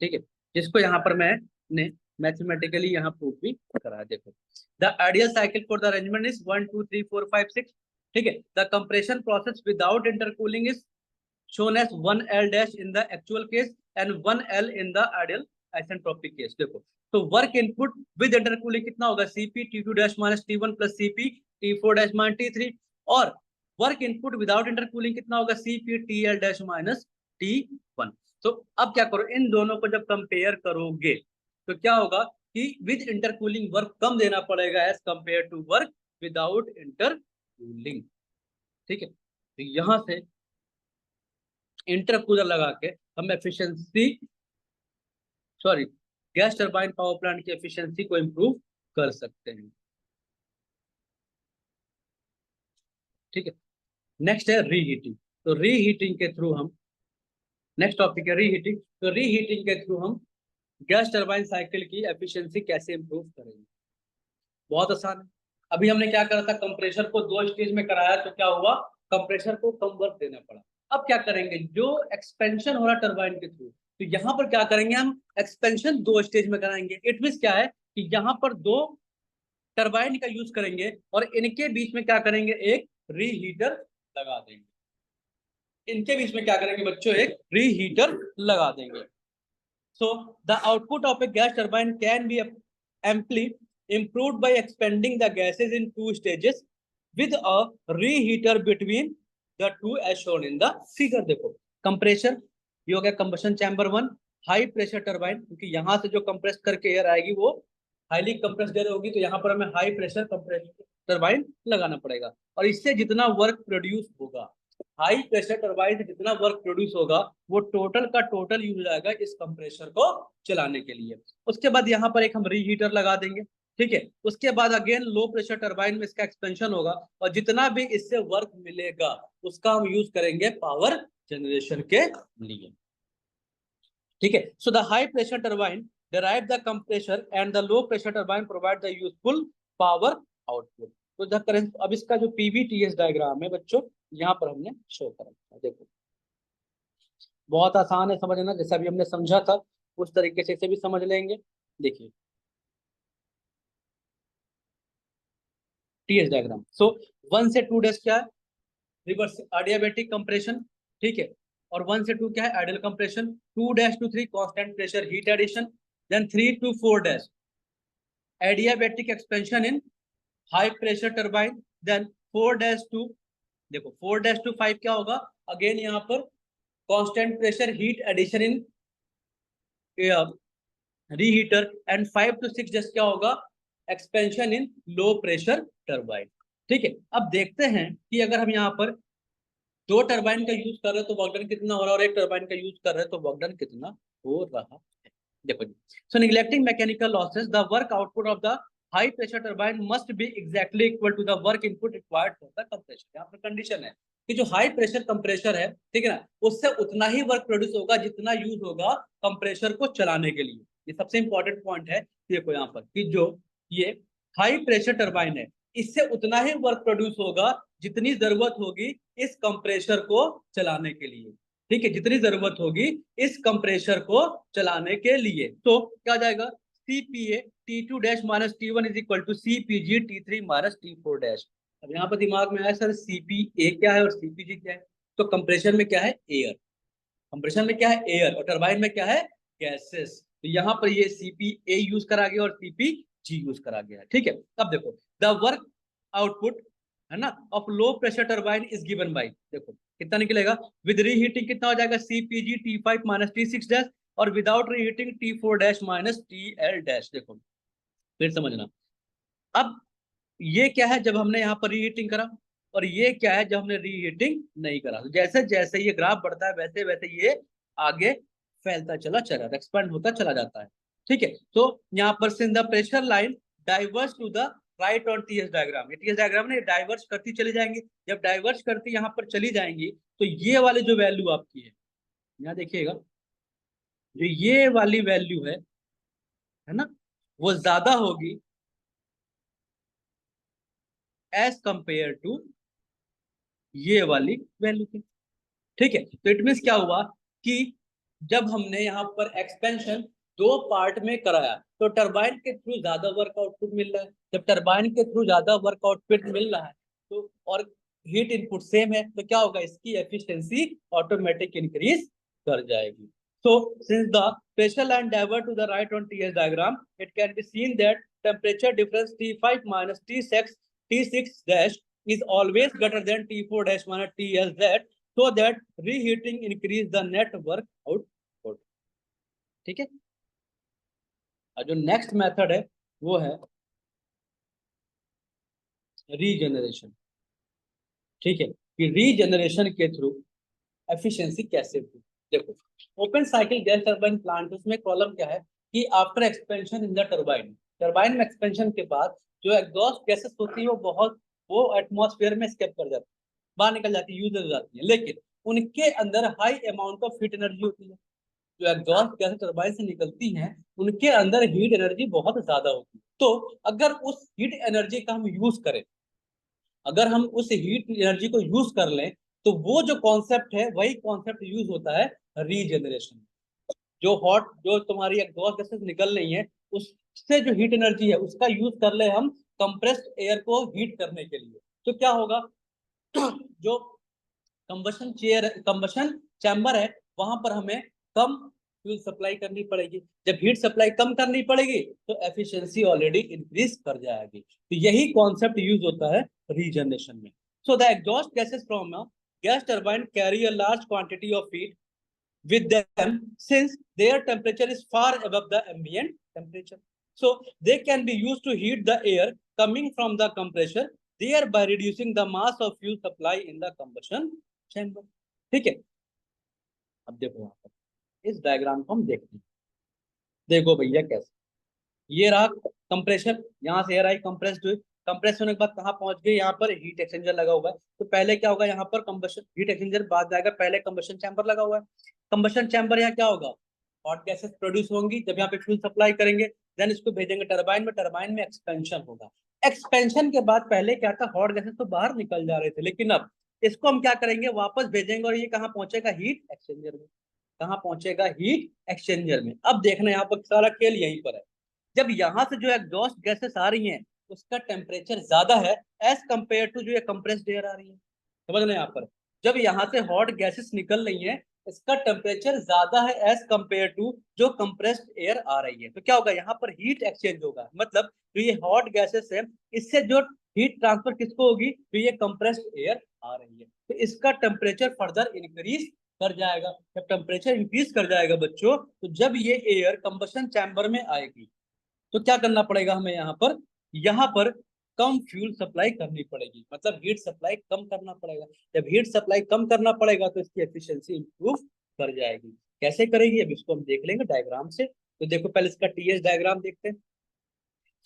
[SPEAKER 1] ठीक है, जिसको यहाँ पर मैंने मैथमेटिकली यहाँ प्रूव भी करा। देखो the ideal cycle for the arrangement is 1 2 3 4 5 6। ठीक है, the compression process without intercooling is shown as 1L dash in the actual case and 1L in the ideal isentropic case। देखो तो वर्क इनपुट विद इंटरकूलिंग कितना होगा, Cp T2 dash minus T1 plus Cp T4 dash minus T3। और work input without intercooling कितना होगा, Cp TL dash minus T1। तो अब क्या करो, इन दोनों को जब कंपेयर करोगे तो क्या होगा कि विद इंटरकूलिंग वर्क कम देना पड़ेगा as compare to work without intercooling. ठीक है, तो यहां से इंटरकूलर लगा के हम efficiency sorry gas turbine power plant की एफिशिएंसी को इंप्रूव कर सकते हैं। ठीक है, नेक्स्ट है रीहीटिंग। तो रीहीटिंग के थ्रू हम, नेक्स्ट टॉपिक है रीहीटिंग। तो रीहीटिंग के थ्रू हम गैस टरबाइन साइकिल की एफिशिएंसी कैसे इंप्रूव करेंगे, बहुत आसान है। अभी हमने क्या करा था, कंप्रेसर को 2 स्टेज में कराया तो क्या हुआ, कंप्रेसर को कम वर्क देना पड़ा। अब क्या करेंगे, जो एक्सपेंशन हो रहा टरबाइन के थ्रू, तो यहाँ पर क्या करेंगे हम, एक्सपेंशन 2 स्टेज में कराएंगे। इट मींस क्या है कि यहाँ पर 2 टरबाइन का यूज करेंगे और इनके बीच में क्या करेंगे, एक रीहीटर लगा देंगे। इनके बीच में क्या करेंगे बच्चों, एक रीहीटर लगा देंगे। So the output of a gas turbine can be amply improved by expanding the gases in 2 stages with a reheater between the 2 as shown in the figure। देखो कंप्रेशर, ये हो गया combustion chamber 1, high pressure turbine, क्योंकि यहाँ से जो compress करके air आएगी वो हाईली कंप्रेस्ड एयर होगी, तो यहाँ पर हमें हाई प्रेशर कंप्रेसर टरबाइन लगाना पड़ेगा। और इससे जितना वर्क प्रोड्यूस होगा, हाई प्रेशर टरबाइन से जितना वर्क प्रोड्यूस होगा वो टोटल का टोटल यूज हो जाएगा इस कंप्रेसर को चलाने के लिए। उसके बाद यहाँ पर एक हम रीहीटर लगा देंगे। ठीक है, उसके बाद अगेन लो प्रेशर टरबाइन में इसका एक्सपेंशन होगा और जितना भी इससे वर्क मिलेगा उसका हम यूज करेंगे पावर जनरेशन के लिए। ठीक है, so the high pressure turbine derive the compressor and the low pressure turbine provide the useful power output। तो द करेंट, अब इसका जो पीवीटीएस डायग्राम है बच्चों यहाँ पर हमने शो करा है। देखो बहुत आसान है समझना, जैसा अभी हमने समझा था उस तरीके से इसे भी समझ लेंगे। देखिए टीएस डायग्राम। सो 1 से 2 डेज क्या है, रिवर्स एडियाबैटिक कंप्रेशन। ठीक है, और 1 से 2 क्या है, ideal compression. 2 dash to 3 constant pressure heat addition. Then 3 to 4 dash adiabatic expansion in high pressure turbine. Then 4 dash to, देखो 4 डैश टू 5 क्या होगा, अगेन यहाँ पर constant pressure heat addition in reheater. And 5 to 6 dash क्या होगा, expansion in low pressure turbine. ठीक है, अब देखते हैं कि अगर हम यहाँ पर 2 टरबाइन का यूज कर रहे हैं तो वर्क डन कितना हो रहा है और 1 टरबाइन का यूज कर रहे हैं तो वर्क डन कितना हो रहा है। देखो जी, so neglecting mechanical losses the work output of the high pressure turbine must be exactly equal to the work input required for the compression. यहाँ पर कंडीशन है कि जो हाई प्रेशर कंप्रेसर है, ठीक है ना, उससे उतना ही वर्क प्रोड्यूस होगा जितना यूज होगा कंप्रेसर को चलाने के लिए। ये सबसे इंपॉर्टेंट पॉइंट है। देखो यहाँ पर कि जो ये हाई प्रेशर टरबाइन है इससे उतना ही वर्क प्रोड्यूस होगा जितनी जरूरत होगी इस कंप्रेसर को चलाने के लिए। ठीक है, जितनी जरूरत होगी इस कंप्रेसर को चलाने के लिए। तो क्या हो जाएगा, CPA T2 dash minus T1 is equal to CPG T3 minus T4 dash. अब यहाँ पर दिमाग में आया सर CPA क्या है और CPG क्या है। तो कंप्रेशन में क्या है, एयर। कंप्रेशन में क्या है, एयर, और टरबाइन में क्या है, गैसेस। तो यहाँ पर ये CPA यूज करा गया और CPG यूज करा गया। ठीक है, अब देखो द वर्क आउटपुट है ना of low pressure turbine is given by, देखो कितना निकलेगा, विद रीहीटिंग कितना हो जाएगा, CPG T5 minus T6 dash, और without reheating T4 dash minus TL dash. देखो फिर समझना, अब ये क्या है जब हमने यहाँ पर रीहीटिंग करा, और ये क्या है जब हमने रीहीटिंग नहीं करा। तो जैसे जैसे ये ग्राफ बढ़ता है वैसे वैसे ये आगे फैलता चला जाता है, एक्सपेंड होता चला जाता है। ठीक है, तो यहाँ पर since the pressure line diverse to the right on TS diagram, ये TS डायग्राम ने डाइवर्स करती चली जाएंगी। जब डाइवर्स करती यहाँ पर चली जाएंगी तो ये वाले जो वैल्यू आपकी है, यहाँ देखिएगा, जो ये वाली वैल्यू है ना, वो ज्यादा होगी एज कंपेयर टू ये वाली वैल्यू की। ठीक है, तो इट मीन्स क्या हुआ कि जब हमने यहाँ पर एक्सपेंशन दो पार्ट में कराया तो टरबाइन के थ्रू ज्यादा वर्क आउटपुट मिल रहा है। जब टरबाइन के थ्रू ज्यादा वर्क आउटपुट मिल रहा है तो, और हीट इनपुट सेम है, तो क्या होगा, इसकी एफिशिएंसी ऑटोमेटिक इंक्रीज कर जाएगी। So since the pressure line divert to the right on TS diagram, it can be seen that temperature difference T5 minus T6 dash is always greater than T4 dash minus TLZ, so that reheating increase the net work output। ठीक है, और जो next method है वो है regeneration. ठीक है, कि रीजनरेशन के थ्रू एफिशिएंसी कैसे होगी। देखो open cycle gas turbine plant, उसमें कॉलम क्या है कि after expansion in the turbine, turbine में एक्सपेंशन के बाद जो एग्जॉस्ट गैसेस होती है वो एटमॉस्फेयर में स्केप कर जाती है, बाहर निकल जाती है, यूज हो जाती है, लेकिन उनके अंदर high amount of heat energy होती है। जो एग्जॉस्ट गैस टरबाइन से निकलती हैं उनके अंदर हीट एनर्जी बहुत ज्यादा होती है। तो अगर उस हीट एनर्जी का हम यूज करें, अगर हम उस हीट एनर्जी को यूज कर लें, तो वो जो कॉन्सेप्ट है वही कॉन्सेप्ट यूज होता है रीजनरेशन। जो तुम्हारी एग्जॉस्ट गैसेस निकल रही है उससे जो हीट एनर्जी है उसका यूज कर ले हम कंप्रेस्ड एयर को हीट करने के लिए, तो क्या होगा, जो कंबशन चैम्बर है वहां पर हमें कम फ्यूल सप्लाई करनी पड़ेगी। जब हीट सप्लाई कम करनी पड़ेगी तो एफिशिएंसी ऑलरेडी इंक्रीज कर जाएगी। तो यही कॉन्सेप्ट यूज होता है रीजनरेशन में। So the exhaust gases from a gas turbine carry a large quantity of heat with them since their temperature is far above the ambient temperature. So they can be used to heat the air coming from the compressor, thereby reducing the mass of fuel supply in the combustion chamber। ठीक है, अब देखो यहाँ पर इस diagram को हम देखते हैं। देखो भैया कैसे, ये रहा कंप्रेशन, यहाँ से एयर आई कंप्रेस्ड हुई, कंप्रेस होने के बाद कहाँ पहुंच गई, यहाँ पर हीट एक्सचेंजर लगा हुआ है। तो पहले क्या होगा, यहाँ पर कंबशन हीट एक्सचेंजर बाद जाएगा, पहले कंबशन चैम्बर लगा हुआ है। कंबशन चैम्बर यहाँ क्या होगा, हॉट गैसेस प्रोड्यूस होंगी, जब यहाँ पे फ्यूल सप्लाई करेंगे देन इसको भेजेंगे टरबाइन में, टरबाइन में एक्सपेंशन होगा। एक्सपेंशन के बाद पहले क्या था, हॉट गैसेस तो बाहर निकल जा रहे थे, लेकिन अब इसको हम क्या करेंगे, वापस भेजेंगे, और ये कहाँ पहुंचेगा, हीट एक्सचेंजर में। कहाँ पहुंचेगा, हीट एक्सचेंजर में। अब देखना यहाँ पर सारा खेल यहीं पर है। जब यहाँ से जो एग्जॉस्ट गैसेस आ रही हैं उसका टेम्परेचर ज्यादा है एज कंपेयर टू जो ये कंप्रेस्ड एयर आ रही है, समझ रहे हैं यहाँ पर। जब यहाँ से हॉट गैसेस निकल रही हैं इसका टेम्परेचर ज्यादा है एज कंपेयर टू जो कंप्रेस्ड एयर आ रही है, तो क्या होगा, यहाँ पर हीट एक्सचेंज होगा। मतलब जो ये हॉट गैसेस है इससे जो हीट ट्रांसफर किसको होगी, जो ये कंप्रेस्ड एयर आ रही है, तो इसका टेम्परेचर फर्दर इंक्रीज कर जाएगा। जब टेम्परेचर इंक्रीज कर जाएगा बच्चों, तो जब ये एयर कंबशन चैम्बर में आएगी तो क्या करना पड़ेगा हमें, यहाँ पर कम फ्यूल सप्लाई करनी पड़ेगी, मतलब हीट सप्लाई कम करना पड़ेगा। जब हीट सप्लाई कम करना पड़ेगा तो इसकी एफिशिएंसी इंप्रूव कर जाएगी। कैसे करेगी अब इसको हम देख लेंगे डायग्राम से। तो देखो पहले इसका TS डायग्राम देखते हैं।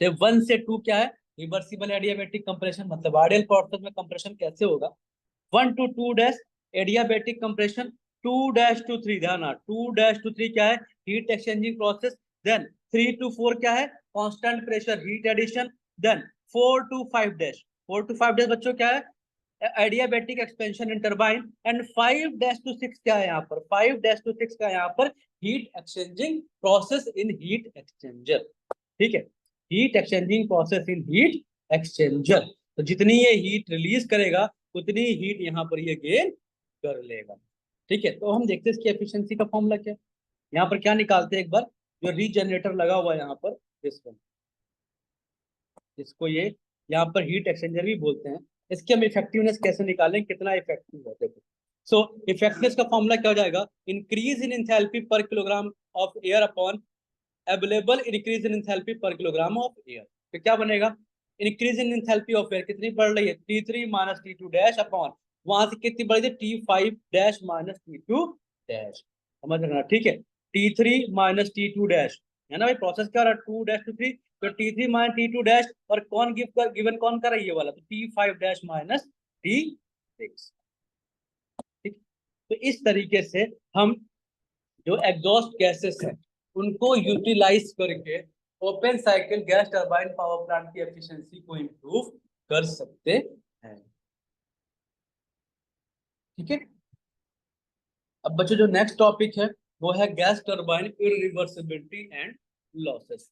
[SPEAKER 1] से 1 से 2 क्या है, रिवर्सिबल एडियाबैटिक कंप्रेशन, मतलब आइडियल प्रोसेस में कंप्रेशन कैसे होगा। 1 to 2 dash adiabatic compression, 2 dash to 3, ध्यान, 2 डैश टू 3 क्या है, heat exchanging process. Then 3 to 4 क्या है, constant pressure heat addition. Then 4 to 5 dash, 4 to 5 dash बच्चों क्या है, adiabatic expansion in turbine, and 5-6 क्या है यहाँ पर, 5-6 का यहाँ पर heat exchanging process in heat exchanger. ठीक है, heat exchanging process in heat exchanger. तो जितनी ये हीट रिलीज करेगा उतनी हीट यहाँ पर ये गेन कर लेगा। ठीक है, तो हम देखते हैं इसकी एफिशिएंसी का फॉर्मूला क्या है। यहाँ पर क्या निकालते हैं एक बार, जो रीजनरेटर लगा हुआ है यहाँ पर, इसको ये यहाँ पर हीट एक्सचेंजर भी बोलते हैं। इसकी हम इफेक्टिवनेस कैसे निकालें, कितना इफेक्टिव है देखो। सो इफेक्टिवनेस का फॉर्मूला क्या हो जाएगा, इंक्रीज इन एंथैल्पी पर kilogram of air upon available increase in enthalpy पर किलोग्राम ऑफ एयर। तो क्या बनेगा, increase in enthalpy of air कितनी बढ़ रही है, T3 minus T2 dash upon वहां से कितनी बढ़ी थी, T5 dash minus T2 dash. समझ रहे ना, ठीक है, T3 माइनस T2 डैश है ना भाई, प्रोसेस क्या रहा है 2 डैश टू 3, तो T3 माइनस T2 डैश, और कौन गिवन कौन का ये वाला, तो T5 डैश माइनस T6। ठीक, तो इस तरीके से हम जो एग्जॉस्ट गैसेस हैं उनको यूटिलाइज करके open cycle gas turbine power plant की एफिशिएंसी को इंप्रूव कर सकते हैं। ठीक है, अब बच्चों जो नेक्स्ट टॉपिक है वो है gas turbine irreversibility and losses.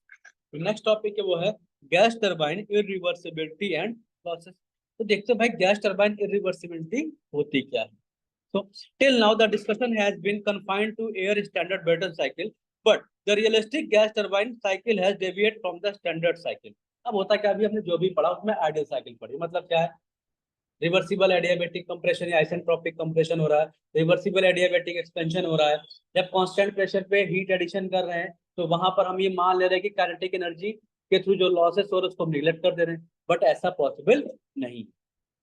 [SPEAKER 1] तो नेक्स्ट टॉपिक है वो है gas turbine irreversibility and losses. तो देखते हैं भाई गैस टरबाइन इरिवर्सिबिलिटी होती क्या है। So till now the discussion has been confined to air standard Brayton cycle, but the realistic gas turbine cycle has deviated from the standard cycle. अब होता क्या, अभी हमने जो भी पढ़ा उसमें आइडियल साइकिल पढ़ी, मतलब क्या है, रिवर्सिबल एडियाबैटिक कंप्रेशन या आइसेंट्रोपिक कंप्रेशन हो रहा है, रिवर्सिबल एडियाबैटिक एक्सपेंशन हो रहा है। जब कांस्टेंट प्रेशर पे हीट एडिशन कर रहे हैं तो वहां पर हम ये मान ले रहे हैं कि काइनेटिक एनर्जी के थ्रू जो लॉसेस हो रहे हैं उसको हम निगलेक्ट कर दे रहे हैं, बट ऐसा पॉसिबल नहीं,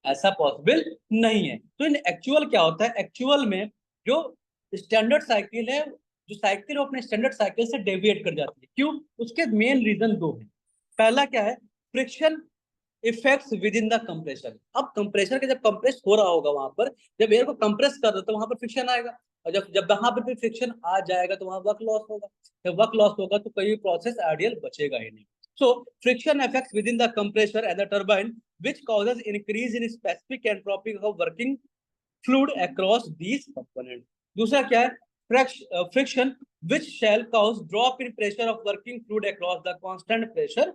[SPEAKER 1] ऐसा पॉसिबल नहीं है। तो इन एक्चुअल क्या होता है, एक्चुअल में जो स्टैंडर्ड साइकिल है, जो साइकिल अपने स्टैंडर्ड साइकिल से डेविएट कर जाती है, क्यों, उसके मेन रीजन दो हैं। पहला क्या है, friction effects with in the compressor. अब कंप्रेसर के जब कंप्रेस हो रहा होगा वहां पर, जब एयर को कंप्रेस कर रहे हो तो वहां पर फ्रिक्शन आएगा, और जब जब वहां पर भी फ्रिक्शन आ जाएगा तो वहां वर्क लॉस होगा, जब वर्क लॉस होगा तो कोई प्रोसेस आइडियल बचेगा ही नहीं। So friction affects within the compressor and the turbine, which causes increase in specific entropy of working fluid across these components. दूसरा क्या है, friction which shall cause drop in pressure of working fluid across the constant pressure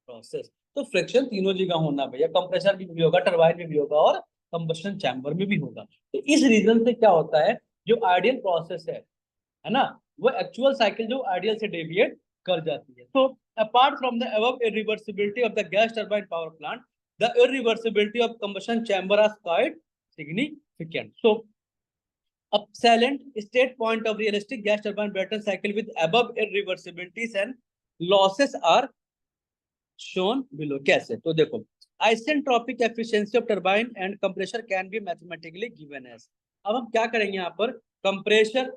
[SPEAKER 1] process. तो friction तीनों जगह होना भैया, compressor में भी होगा, टरबाइन में भी होगा, और कंबशन चैम्बर में भी होगा। तो इस रीजन से क्या होता है, जो आइडियल प्रोसेस है ना, वो एक्चुअल साइकिल जो आइडियल से डेविएट कर जाती है। तो apart from the above irreversibility of the gas turbine power plant, the irreversibility of combustion chamber is quite significant. So a salient state point of realistic gas turbine Brayton cycle with above irreversibilities and losses are shown below. कैसे, तो देखो, isentropic efficiency of turbine and compressor can be mathematically given as। अब हम क्या करेंगे यहाँ पर, compressor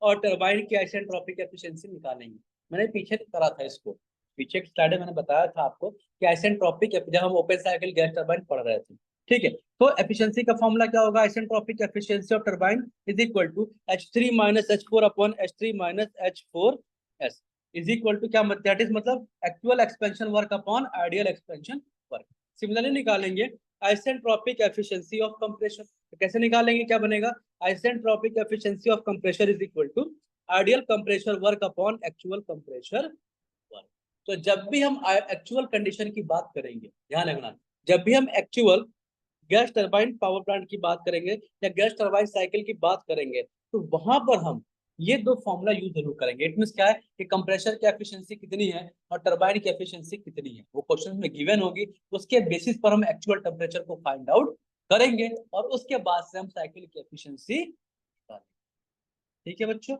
[SPEAKER 1] और टरबाइन की आइसेंट्रोपिक एफिशिएंसी निकालेंगे। मैंने पीछे करा था इसको, पीछे एक स्लाइड में मैंने बताया था आपको कि आइसेंट्रोपिक, जब हम ओपन साइकिल गैस टरबाइन पढ़ रहे थे। ठीक है, तो एफिशिएंसी का फॉर्मूला क्या होगा, isentropic efficiency of turbine is equal to H3 minus H4 upon H3 minus H4s is equal to क्या, दैट इज मतलब actual expansion work upon ideal expansion work. Similarly निकालेंगे आइसेंट्रोपिक एफिशिएंसी ऑफ कंप्रेशन, तो कैसे निकालेंगे, क्या बनेगा, isentropic efficiency of compressor is equal to ideal compressor work upon actual compressor work. तो जब भी हम एक्चुअल कंडीशन की बात करेंगे, ध्यान रखना, जब भी हम actual gas turbine power plant की बात करेंगे या गैस टरबाइन साइकिल की बात करेंगे, तो वहां पर हम ये दो फॉर्मूला यूज जरूर करेंगे। इट मींस क्या है कि कंप्रेसर की एफिशिएंसी कितनी है और टरबाइन की एफिशिएंसी कितनी है, वो क्वेश्चन में गिवन होगी, उसके बेसिस पर हम एक्चुअल टेम्परेचर को फाइंड आउट करेंगे और उसके बाद से हम साइकिल की एफिशिएंसी निकालेंगे। ठीक है बच्चों,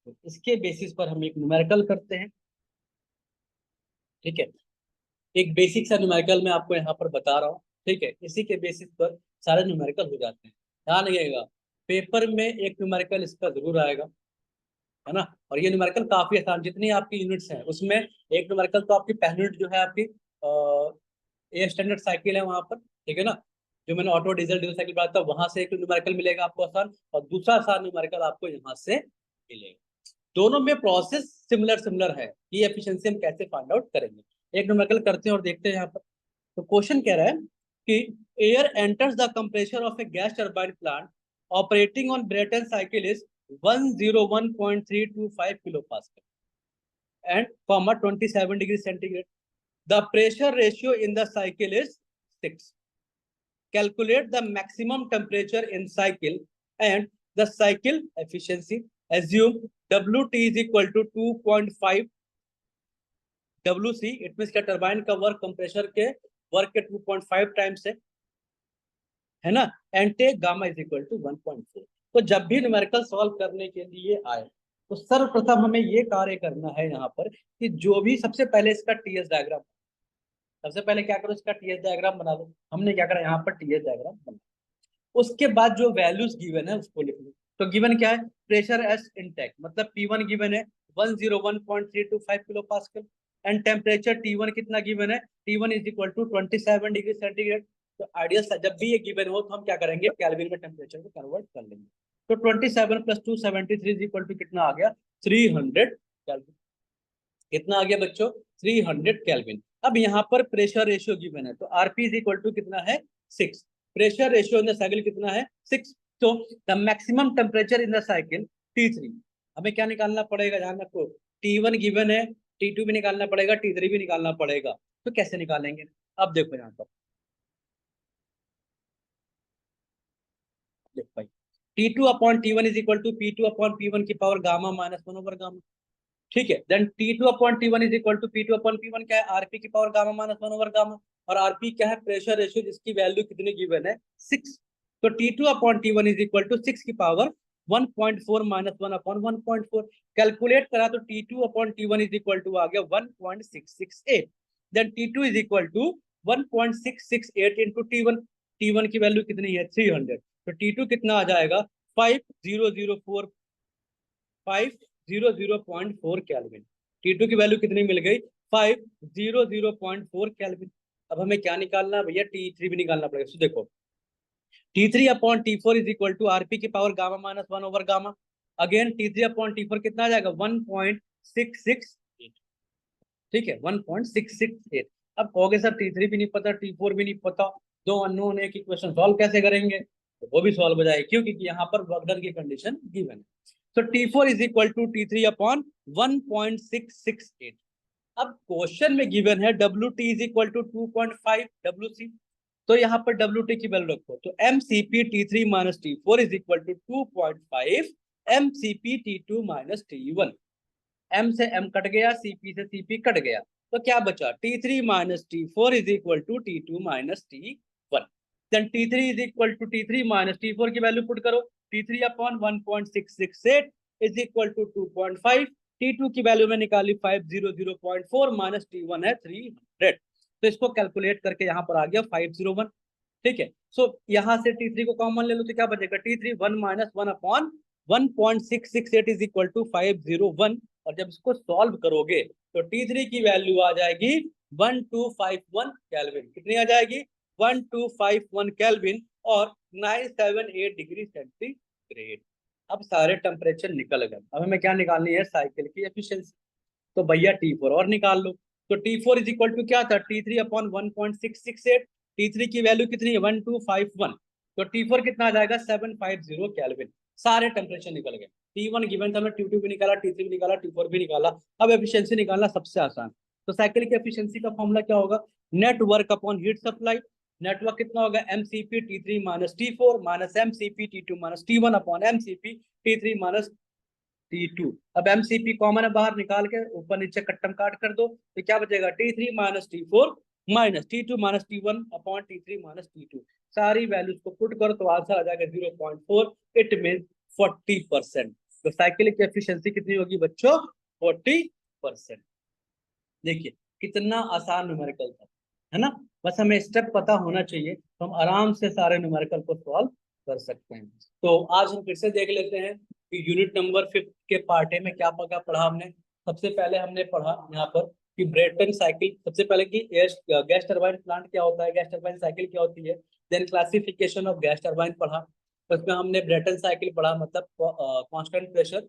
[SPEAKER 1] तो इसके बेसिस पर हम एक न्यूमेरिकल करते हैं। ठीक है, एक बेसिक सा न्यूमेरिकल मैं आपको यहाँ पर बता रहा हूँ। ठीक है, इसी के बेसिस पर सारे न्यूमेरिकल हो जाते हैं। ध्यान रखिएगा, पेपर में एक न्यूमेरिकल इसका जरूर आएगा, है ना, और ये न्यूमेरिकल काफी आसान, जितनी आपकी यूनिट्स हैं उसमें एक न्यूमेरिकल तो आपकी पहली यूनिट जो है आपकी ए स्टैंडर्ड साइकिल है वहां पर, ठीक है ना, जो मैंने ऑटो डीजल डीजल साइकिल बताया था वहां से एक न्यूमेरिकल मिलेगा आपको आसान, और दूसरा आसान न्यूमेरिकल आपको यहाँ से मिलेगा। दोनों में प्रोसेस सिमिलर सिमिलर है, ये एफिशिएंसी हम कैसे फाइंड आउट करेंगे। एक न्यूमेरिकल करते हैं और देखते हैं यहाँ पर। तो क्वेश्चन कह रहा है कि air enters the compressor of a gas turbine plant operating on Brayton cycle is 101.325 kilo pascal and 27 degree centigrade. The pressure ratio in the cycle is 6. Calculate the maximum temperature in cycle and the cycle efficiency. Assume Wt is equal to 2.5 Wc. It means क्या turbine का work compressor के work के 2.5 times है ना. And take gamma is equal to 1.4. तो जब भी numerical solve करने के लिए आए तो सर्वप्रथम हमें ये कार्य करना है यहाँ पर कि जो भी सबसे पहले इसका टीएस डायग्राम, सबसे पहले क्या करो इसका टीएस डायग्राम बना लो. हमने क्या करा यहाँ पर टीएस डायग्राम बना. उसके बाद जो वैल्यूज गिवन है उसको लिख लो. तो गिवन क्या है, प्रेशर एस इनटेक मतलब P1 गिवन है 101.325 kilo pascal and temperature T1 कितना गिवन है, T1 is equal to 27 degree centigrade. तो आइडियल जब भी ये गिवन हो तो हम क्या करेंगे, केल्विन में टेम्परेचर को कन्वर्ट कर लेंगे. तो 27 + 273 इज इक्वल टू कितना आ गया, 300 केल्विन. कितना आ गया बच्चों, 300 केल्विन. अब यहाँ पर प्रेशर रेशियो गिवन है तो आरपी इज इक्वल टू कितना है, 6. Pressure ratio in the cycle कितना है, 6. तो the maximum temperature in the cycle T3. हमें क्या निकालना पड़ेगा, ध्यान रखो T1 गिवन है, T2 भी निकालना पड़ेगा, T3 भी निकालना पड़ेगा. तो कैसे निकालेंगे, अब देखो यहाँ पर देखो भाई, T2/T1 is equal to P2/P1 की पावर गामा -1 ओवर गामा. ठीक है. Then T2/T1 is equal to P2/P1 क्या है, आरपी की पावर गामा -1 ओवर गामा. और आरपी क्या है, प्रेशर रेशियो जिसकी वैल्यू कितनी गिवन है, 6. तो T2/T1 इज इक्वल टू 6 की पावर 1.4 -1 / 1.4. कैलकुलेट करा तो T2/T1 इज इक्वल टू आ गया 1.668. Then T2 is equal to 1.668 into T1. T1 की वैल्यू कितनी है, 300. तो T2 कितना आ जाएगा, 5004 केल्विन. T2 की वैल्यू कितनी मिल गई, 5004 केल्विन. अब हमें क्या निकालना है भैया, T3 भी निकालना पड़ेगा. तो देखो T3/T4 is equal to RP की power gamma -1 over gamma. Again T3/T4 कितना आ जाएगा, 1.668. ठीक है, 1.668. अब कहोगे सर T3 भी नहीं पता, T4 भी नहीं पता, दो अननोन है कि क्वेश्चन सॉल्व कैसे करेंगे, तो वो भी सॉल्व हो जाएगा क्योंकि यहाँ पर वर्क डन की कंडीशन गिवन है. तो T4 is equal to T3/1.668. अब क्वेश्चन में गिवन है Wt is equal to 2.5 Wc. तो यहाँ पर Wt की वैल्यू रखो तो mCp T3 - T4 is equal to 2.5 mCp T2 - T1. m से m कट गया, Cp से Cp कट गया, तो क्या बचा, T3 - T4 is equal to T2 - T1. Then T3 is equal to T3 - T4 की वैल्यू पुट करो, T3/1.668 is equal to 2.5. T2 की वैल्यू में निकाली 500.4 माइनस T1 है 300. तो इसको कैलकुलेट करके यहाँ पर आ गया 501. ठीक है. सो यहाँ से T3 को कॉमन ले लो तो क्या बचेगा, T3 1 - 1/1.668 इज इक्वल टू 501. और जब इसको सॉल्व करोगे तो T3 की वैल्यू आ जाएगी 1251 केल्विन. कितनी आ जाएगी, 1251 केल्विन और 978 डिग्री सेंटीग्रेड. अब सारे टेम्परेचर निकल गए. अब हमें क्या निकालनी है, साइकिल की एफिशिएंसी. तो भैया T4 और निकाल लो. तो T4 इज इक्वल टू क्या था, T3/1.668. T3 की वैल्यू कितनी है, 1251. तो T4 कितना आ जाएगा, 750 केल्विन. सारे टेम्परेचर निकल गए. T1 गिवन था, हमने T2 भी निकाला, T3 भी निकाला, T4 भी निकाला. अब एफिशिएंसी निकालना सबसे आसान. तो साइकिल की एफिशिएंसी का फॉर्मूला क्या होगा, net work upon heat supply. Network कितना होगा, mCp T3 - T4 mCp T2 - T1 upon mCp T3 - T2. अब mCp कॉमन है बाहर, निकाल के ऊपर नीचे कट्टम काट कर दो तो क्या बचेगा, T3 - T4 T2 - T1 upon T3 - T2. सारी वैल्यूज को पुट करो तो आंसर आ जाएगा 0.4. It mean 40%. तो साइकिल की एफिशिएंसी कितनी होगी बच्चों, 40%. देखिए कितना आसान न्यूमेरिकल था, है ना. बस हमें स्टेप पता होना चाहिए तो हम आराम से सारे न्यूमेरिकल को सॉल्व कर सकते हैं. तो आज हम फिर से देख लेते हैं कि यूनिट नंबर 5 के पार्ट ए में क्या पढ़ा हमने. सबसे पहले हमने पढ़ा यहाँ पर कि ब्रेटन साइकिल, सबसे पहले कि गैस टरबाइन प्लांट क्या होता है, गैस टरबाइन साइकिल क्या होती है. Then classification of gas turbine पढ़ा. उसमें हमने ब्रेटन साइकिल पढ़ा, मतलब कांस्टेंट प्रेशर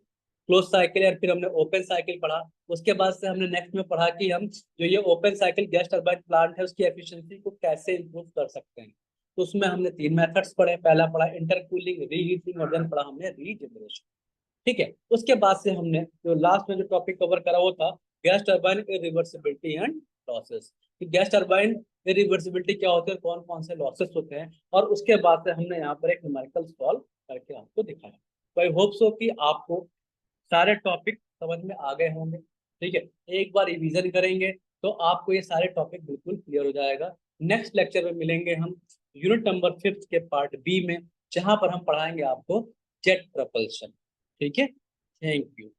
[SPEAKER 1] क्लोज साइकिल या फिर हमने ओपन साइकिल पढ़ा। उसके बाद से हमने नेक्स्ट में पढ़ा कि हम जो ये open cycle gas turbine plant है उसकी एफिशिएंसी को कैसे इंप्रूव कर सकते हैं। तो उसमें हमने 3 मेथड्स पढ़े। पहला पढ़ा इंटरकूलिंग, रीहीटिंग और देन पढ़ा हमने रीजनरेशन। ठीक है, उसके बाद से हमने जो लास्ट में जो टॉपिक कवर करा वो था gas turbine irreversibility and losses. कि गैस टरबाइन इरिवर्सिबिलिटी क्या होती है, कौन कौन से लॉसेस होते हैं, और उसके बाद से हमने यहाँ पर एक न्यूमेरिकल सॉल्व करके आपको दिखाया। तो आई होप सो कि आपको सारे टॉपिक समझ में आ गए होंगे। ठीक है, एक बार रिवीजन करेंगे तो आपको ये सारे टॉपिक बिल्कुल क्लियर हो जाएगा। नेक्स्ट लेक्चर में मिलेंगे हम यूनिट नंबर 5 के पार्ट बी में, जहां पर हम पढ़ाएंगे आपको जेट प्रपल्शन। ठीक है, थैंक यू।